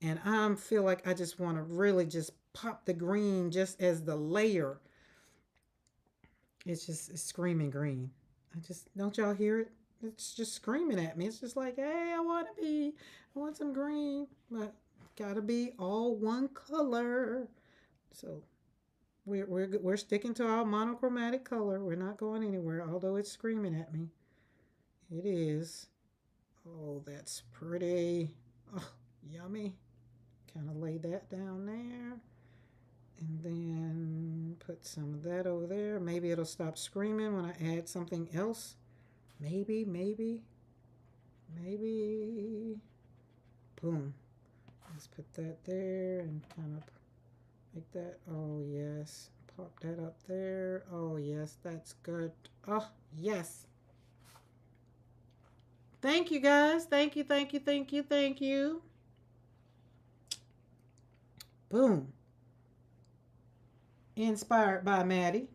And I feel like I just want to really just pop the green just as the layer. It's screaming green. Don't y'all hear it? It's just screaming at me. It's just like, hey, I want some green. But gotta be all one color. So We're sticking to our monochromatic color. We're not going anywhere, although it's screaming at me. It is. Oh, that's pretty. Oh, yummy. Kind of lay that down there. And then put some of that over there. Maybe it'll stop screaming when I add something else. Maybe, maybe, maybe. Boom. Let's put that there and kind of like that. Oh, yes. Pop that up there. Oh, yes, that's good. Oh, yes. Thank you, guys. Thank you, thank you, thank you, thank you. Boom. Inspired by Maddie.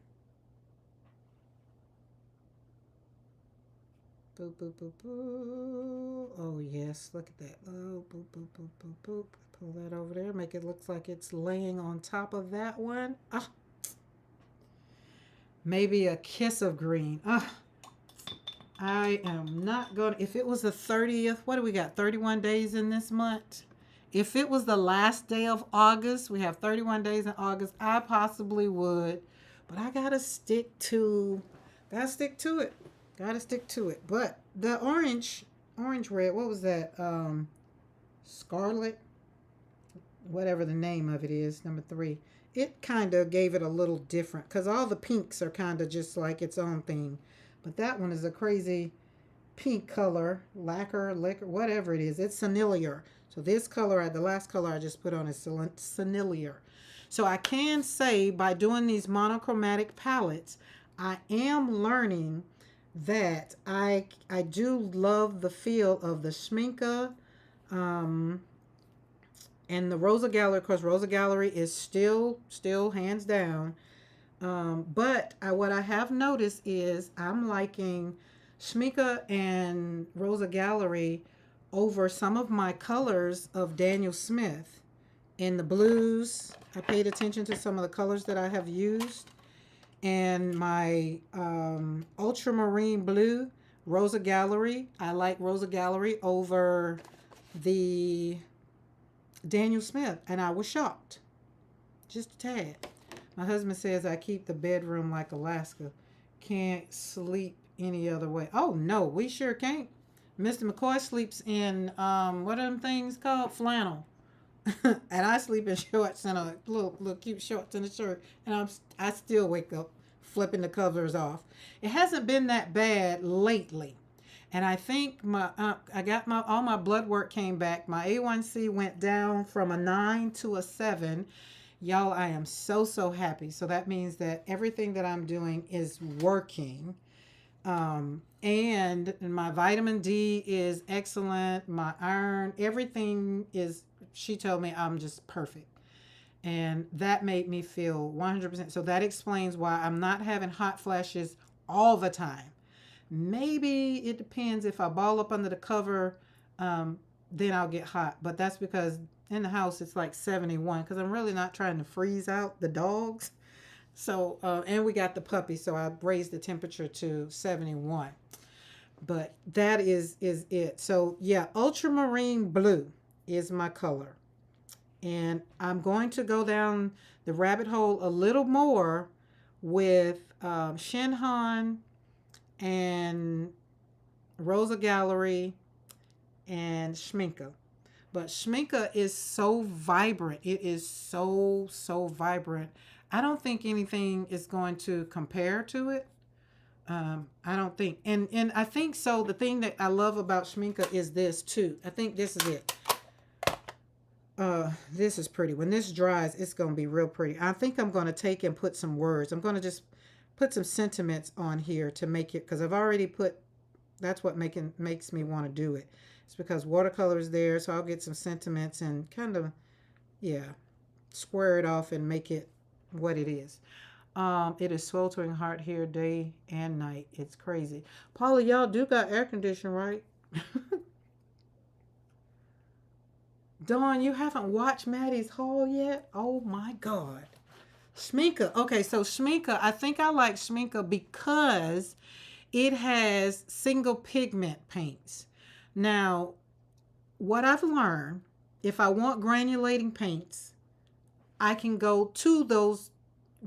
Boop, boop, boop, boop. Oh, yes. Look at that. Oh, boop, boop, boop, boop, boop. Pull that over there. Make it look like it's laying on top of that one. Ah. Maybe a kiss of green. Ah. I am not going to. If it was the 30th, what do we got? 31 days in this month? If it was the last day of August, we have 31 days in August, I possibly would. But I gotta stick to it. Gotta stick to it. But the orange red, what was that? Scarlet, whatever the name of it is, number 3. It kind of gave it a little different because all the pinks are kind of just like its own thing. But that one is a crazy pink color, liquor, whatever it is. It's Sennilier. So this color, the last color I just put on is Sennilier. So I can say by doing these monochromatic palettes, I am learning that I do love the feel of the Schminke and the Rosa Gallery. Of course, Rosa Gallery is still hands down. But what I have noticed is I'm liking Schminke and Rosa Gallery over some of my colors of Daniel Smith. In the blues, I paid attention to some of the colors that I have used. And my ultramarine blue, Rosa Gallery, I like Rosa Gallery over the Daniel Smith. And I was shocked. Just a tad. My husband says I keep the bedroom like Alaska. Can't sleep any other way. Oh, no, we sure can't. Mr. McCoy sleeps in, what are them things called? Flannel. And I sleep in shorts and a little cute shorts and a shirt. And I still wake up flipping the covers off. It hasn't been that bad lately. And I think I got all my blood work came back. My A1C went down from a 9 to a 7. Y'all, I am so happy. So that means that everything that I'm doing is working. And my vitamin D is excellent. My iron, everything is, she told me I'm just perfect. And that made me feel 100%. So that explains why I'm not having hot flashes all the time. Maybe it depends. If I ball up under the cover, then I'll get hot. But that's because in the house it's like 71 because I'm really not trying to freeze out the dogs. So, and we got the puppy, so I raised the temperature to 71. But that is it. So, yeah, ultramarine blue is my color. And I'm going to go down the rabbit hole a little more with ShinHan and Rosa Gallery and Schminke. But Schminke is so vibrant. It is so vibrant. I don't think anything is going to compare to it. I don't think. And I think so. The thing that I love about Schminke is this too. I think this is it. This is pretty. When this dries, it's going to be real pretty. I think I'm going to take and put some words. I'm going to just put some sentiments on here to make it, because I've already put, that's what makes me want to do it. It's because watercolor is there, so I'll get some sentiments and kind of, yeah, square it off and make it what it is. It is sweltering hot here day and night. It's crazy. Paula, y'all do got air conditioning, right? Dawn, you haven't watched Maddie's haul yet? Oh my God. Schminke. Okay, so Schminke, I think I like Schminke because it has single pigment paints. Now, what I've learned, if I want granulating paints, I can go to those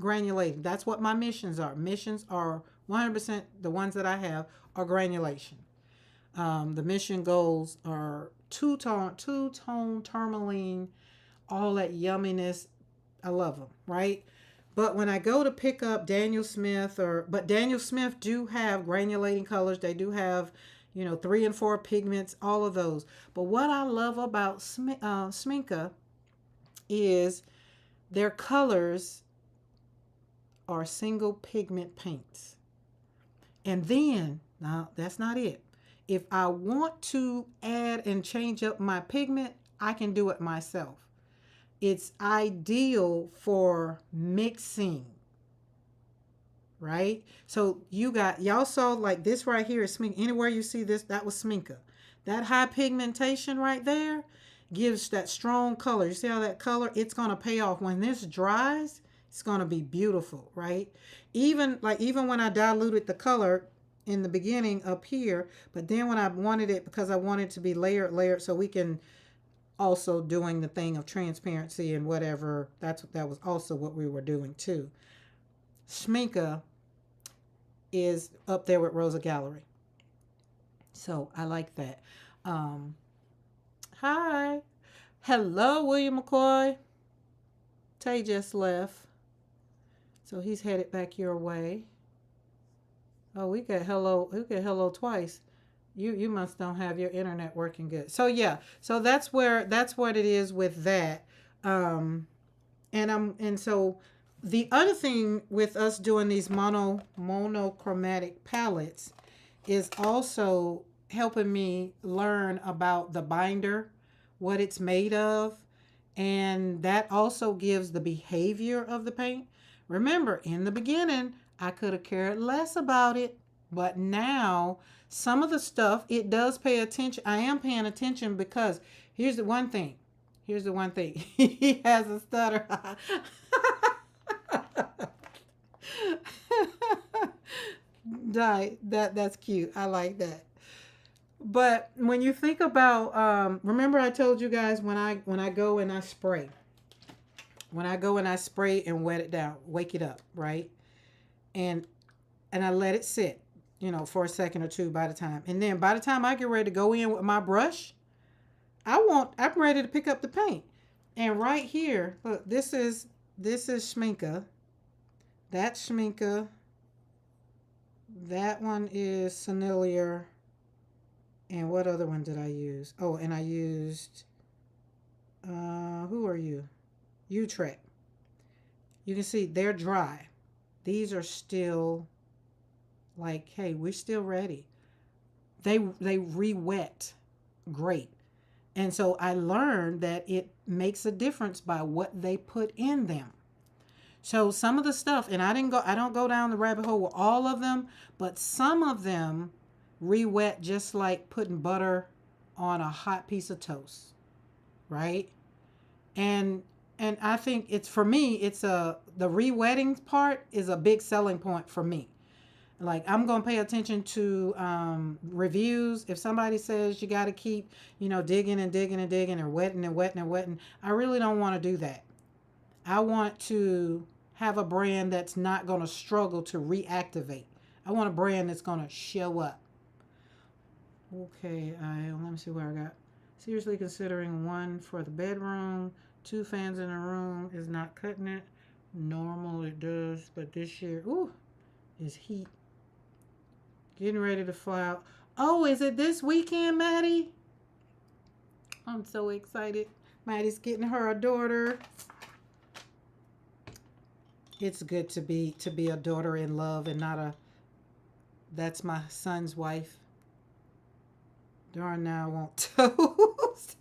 granulating. That's what my missions are. Missions are 100%, the ones that I have are granulation. The mission goals are two-tone tourmaline, all that yumminess. I love them, right? But when I go to pick up Daniel Smith, but Daniel Smith do have granulating colors. They do have, 3 and 4 pigments, all of those. But what I love about Schmincke is their colors are single pigment paints. And then, now that's not it. If I want to add and change up my pigment, I can do it myself. It's ideal for mixing, right? So y'all saw like this right here is Schmincke. Anywhere you see this, that was Schmincke. That high pigmentation right there gives that strong color. You see how that color, it's going to pay off. When this dries, it's going to be beautiful, right? Even when I diluted the color in the beginning up here, but then when I wanted it, because I wanted it to be layered, so we can also doing the thing of transparency and whatever, that was also what we were doing too. Schmincke is up there with Rosa Gallery. So I like that. Hi. Hello, William McCoy. Tay just left. So he's headed back your way. Oh, we got hello twice. You must don't have your internet working good. So yeah, so that's what it is with that. And so the other thing with us doing these monochromatic palettes is also helping me learn about the binder, what it's made of, and that also gives the behavior of the paint. Remember, in the beginning, I could have cared less about it, but now some of the stuff, it does pay attention. I am paying attention because here's the one thing. He has a stutter. That's cute. I like that. But when you think about, remember I told you guys when I go and I spray. When I go and I spray and wet it down, wake it up, right? And I let it sit, for a second or two by the time. And then by the time I get ready to go in with my brush, I'm ready to pick up the paint. And right here, look, this is Schmincke. That's Schmincke. That one is Sennilier. And what other one did I use? Oh, and I used, who are you? Utrecht. You can see they're dry. These are still like, hey, we're still ready. They re-wet great. And so I learned that it makes a difference by what they put in them. So some of the stuff, and I don't go down the rabbit hole with all of them, but some of them re-wet just like putting butter on a hot piece of toast, right? And I think for me, the re-wetting part is a big selling point for me. Like, I'm going to pay attention to reviews. If somebody says you got to keep, digging and digging and digging or wetting and wetting and wetting, I really don't want to do that. I want to have a brand that's not going to struggle to reactivate. I want a brand that's going to show up. Okay, let me see where I got. Seriously considering one for the bedroom. 2 fans in a room is not cutting it. Normal it does, but this year, is heat. Getting ready to fly out. Oh, is it this weekend, Maddie? I'm so excited. Maddie's getting her a daughter. It's good to be a daughter in love and not that's my son's wife. Darn, now I want toast.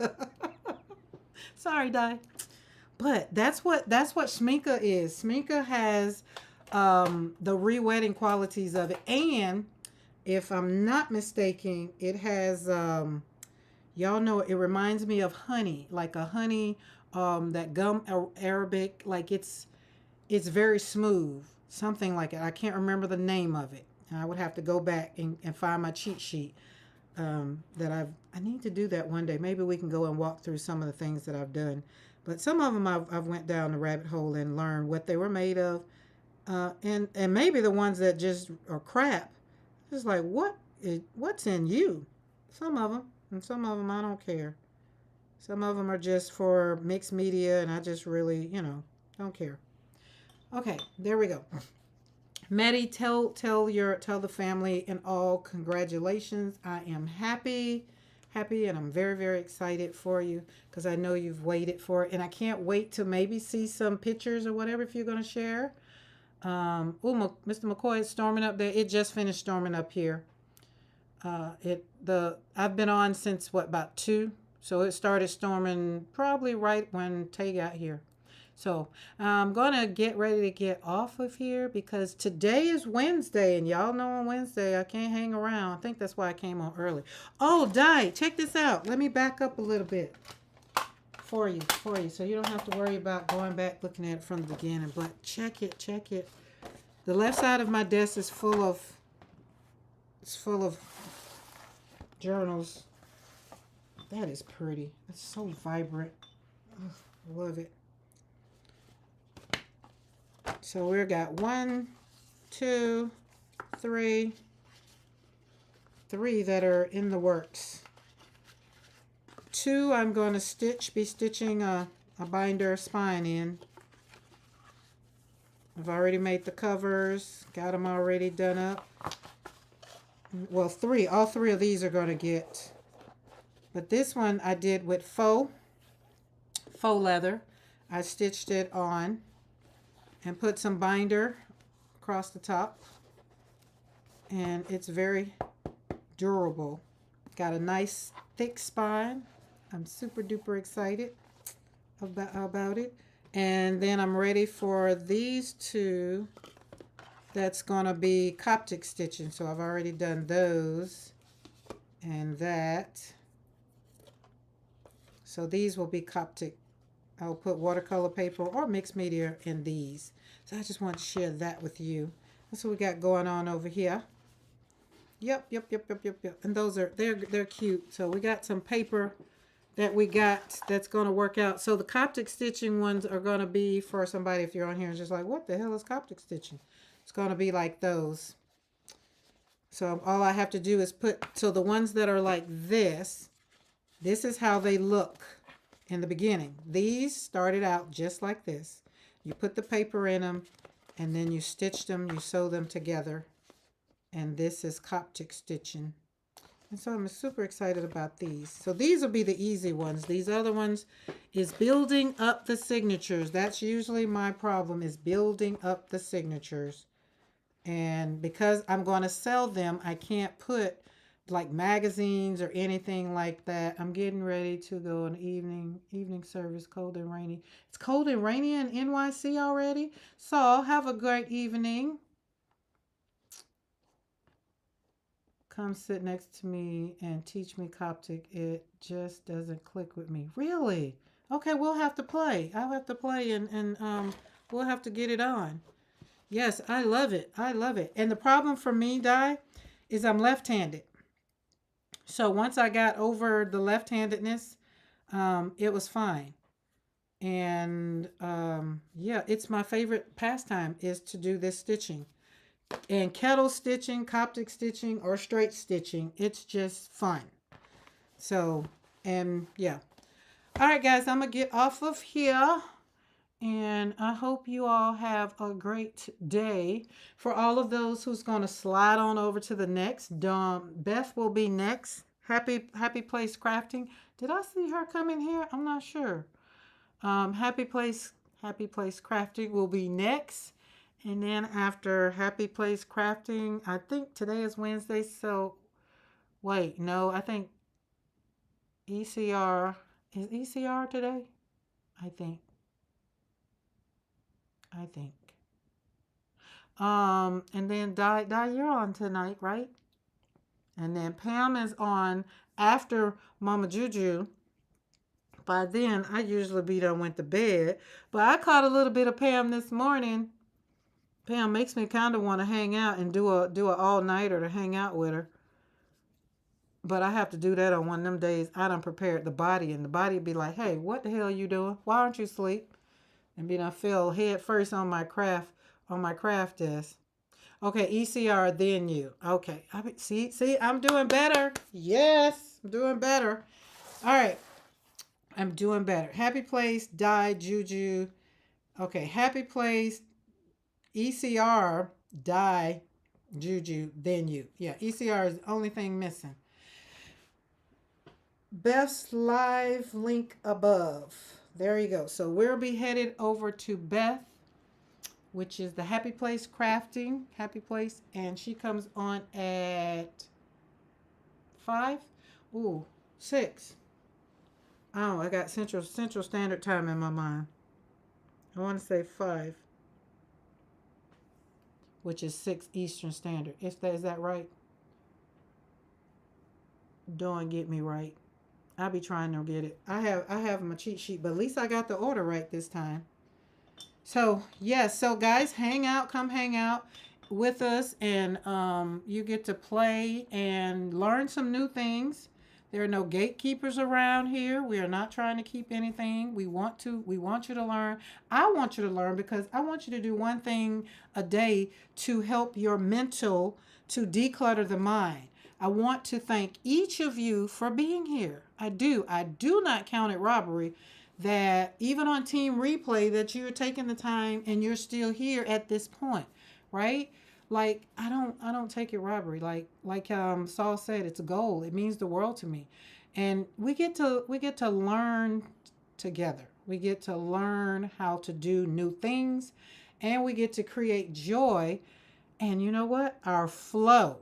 Sorry, Di. But that's what Schmincke is. Schmincke has the re-wetting qualities of it. And if I'm not mistaken, it has, y'all know, it reminds me of honey. Like a honey, that gum Arabic. Like it's very smooth. Something like it. I can't remember the name of it. I would have to go back and find my cheat sheet. I need to do that one day. Maybe we can go and walk through some of the things that I've done. But some of them I've went down the rabbit hole and learned what they were made of. And maybe the ones that just are crap. It's like, what's in you? Some of them, and some of them I don't care. Some of them are just for mixed media, and I just really, don't care. Okay, there we go. Maddie, tell the family and all congratulations. I am happy, and I'm very, very excited for you because I know you've waited for it, and I can't wait to maybe see some pictures or whatever if you're gonna share. Mr. McCoy is storming up there. It just finished storming up here. I've been on since what, about 2, so it started storming probably right when Tay got here. So I'm gonna get ready to get off of here because today is Wednesday, and y'all know on Wednesday I can't hang around. I think that's why I came on early. Oh, Di, check this out. Let me back up a little bit for you, so you don't have to worry about going back looking at it from the beginning. But check it. The left side of my desk is full of journals. That is pretty. It's so vibrant. Ugh, I love it. So we've got 1, 2, 3 that are in the works. 2 I'm going to be stitching a binder spine in. I've already made the covers, got them already done up. Well, all 3 of these are going to get. But this one I did with faux leather. I stitched it on and put some binder across the top, and it's very durable. Got a nice thick spine. I'm super duper excited about it. And then I'm ready for these 2. That's gonna be Coptic stitching, so I've already done those and that. So these will be Coptic. I'll put watercolor paper or mixed media in these. So I just want to share that with you. That's what we got going on over here. Yep. And those are they're cute. So we got some paper that we got that's going to work out. So the Coptic stitching ones are going to be for somebody if you're on here and just like, what the hell is Coptic stitching? It's going to be like those. So all I have to do is so the ones that are like this is how they look in the beginning. These started out just like this. You put the paper in them, and then you stitch them, you sew them together. And this is Coptic stitching. And so I'm super excited about these. So these will be the easy ones. These other ones is building up the signatures. That's usually my problem, is building up the signatures. And because I'm going to sell them, I can't put like magazines or anything like that. I'm getting ready to go on evening service, cold and rainy. It's cold and rainy in NYC already. So have a great evening. Come sit next to me and teach me Coptic. It just doesn't click with me. Really? Okay, we'll have to play. I'll have to play and we'll have to get it on. Yes, I love it. And the problem for me, Di, is I'm left-handed. So once I got over the left-handedness, it was fine. And yeah, it's my favorite pastime is to do this stitching. And kettle stitching, Coptic stitching, or straight stitching. It's just fun. So, and yeah. All right, guys, I'm going to get off of here. And I hope you all have a great day. For all of those who's going to slide on over to the next, Beth will be next. Happy Place Crafting. Did I see her come in here? I'm not sure. Happy Place Crafting will be next. And then after Happy Place Crafting, I think today is Wednesday. So, wait, no, I think ECR. Is ECR today? I think. And then Di, you're on tonight, right? And then Pam is on after Mama Juju. By then, I usually be done went to bed. But I caught a little bit of Pam this morning. Pam makes me kind of want to hang out and do a all-nighter to hang out with her. But I have to do that on one of them days. I done prepared the body, and the body be like, hey, what the hell are you doing? Why aren't you asleep? And be done fell head first on my craft on my craft desk. Okay, ECR, then you. Okay, see, I'm doing better. Yes, I'm doing better. All right, I'm doing better. Happy Place, die, Juju. Okay, Happy Place, ECR, die, Juju, then you. Yeah, ECR is the only thing missing. Beth's live link above. There you go. So we'll be headed over to Beth, which is the Happy Place Crafting, Happy Place, and she comes on at 5. Ooh, 6. Oh, I got Central Standard Time in my mind. I want to say 5, which is 6 Eastern Standard. Is that right? Don't get me right. I'll be trying to get it. I have my cheat sheet, but at least I got the order right this time. So yes, so guys, come hang out with us, and you get to play and learn some new things. There are no gatekeepers around here. We are not trying to keep anything. We want you to learn. I want you to learn because I want you to do one thing a day to help your mental, to declutter the mind. I want to thank each of you for being here. I do not count it robbery that even on Team Replay that you're taking the time and you're still here at this point, right? Like I don't take it robbery. Like Saul said, it's a goal. It means the world to me, and we get to learn together. We get to learn how to do new things, and we get to create joy. And you know what? Our flows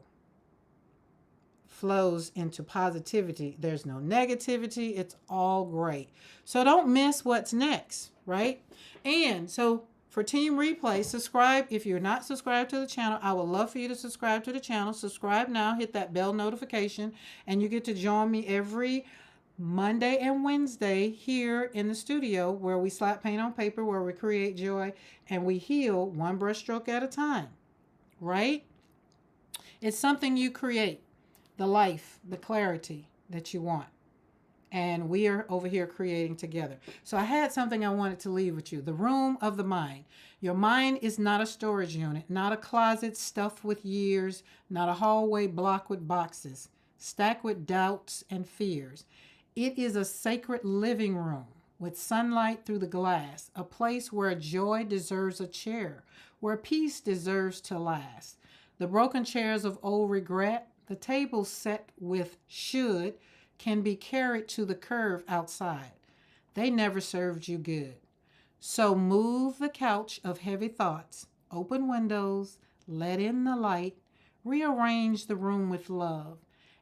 into positivity. There's no negativity. It's all great. So don't miss what's next, right? And so for Team Replay, subscribe. If you're not subscribed to the channel, I would love for you to subscribe to the channel. Subscribe now, hit that bell notification, and you get to join me every Monday and Wednesday here in the studio where we slap paint on paper, where we create joy, and we heal one brushstroke at a time, right? It's something you create. The life, the clarity that you want. And we are over here creating together. So I had something I wanted to leave with you. The room of the mind. Your mind is not a storage unit, not a closet stuffed with years, not a hallway blocked with boxes, stacked with doubts and fears. It is a sacred living room with sunlight through the glass, a place where joy deserves a chair, where peace deserves to last. The broken chairs of old regret, the table set with should, can be carried to the curve outside. They never served you good. So move the couch of heavy thoughts, open windows, let in the light, rearrange the room with love,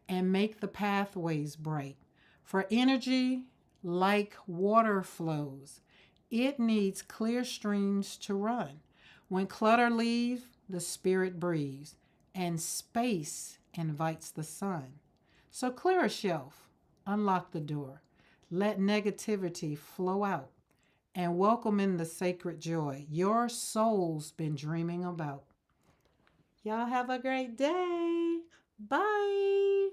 and make the pathways bright. For energy, like water flows, it needs clear streams to run. When clutter leaves, the spirit breathes, and space invites the sun. So clear a shelf, unlock the door, let negativity flow out, and welcome in the sacred joy your soul's been dreaming about. Y'all have a great day. Bye.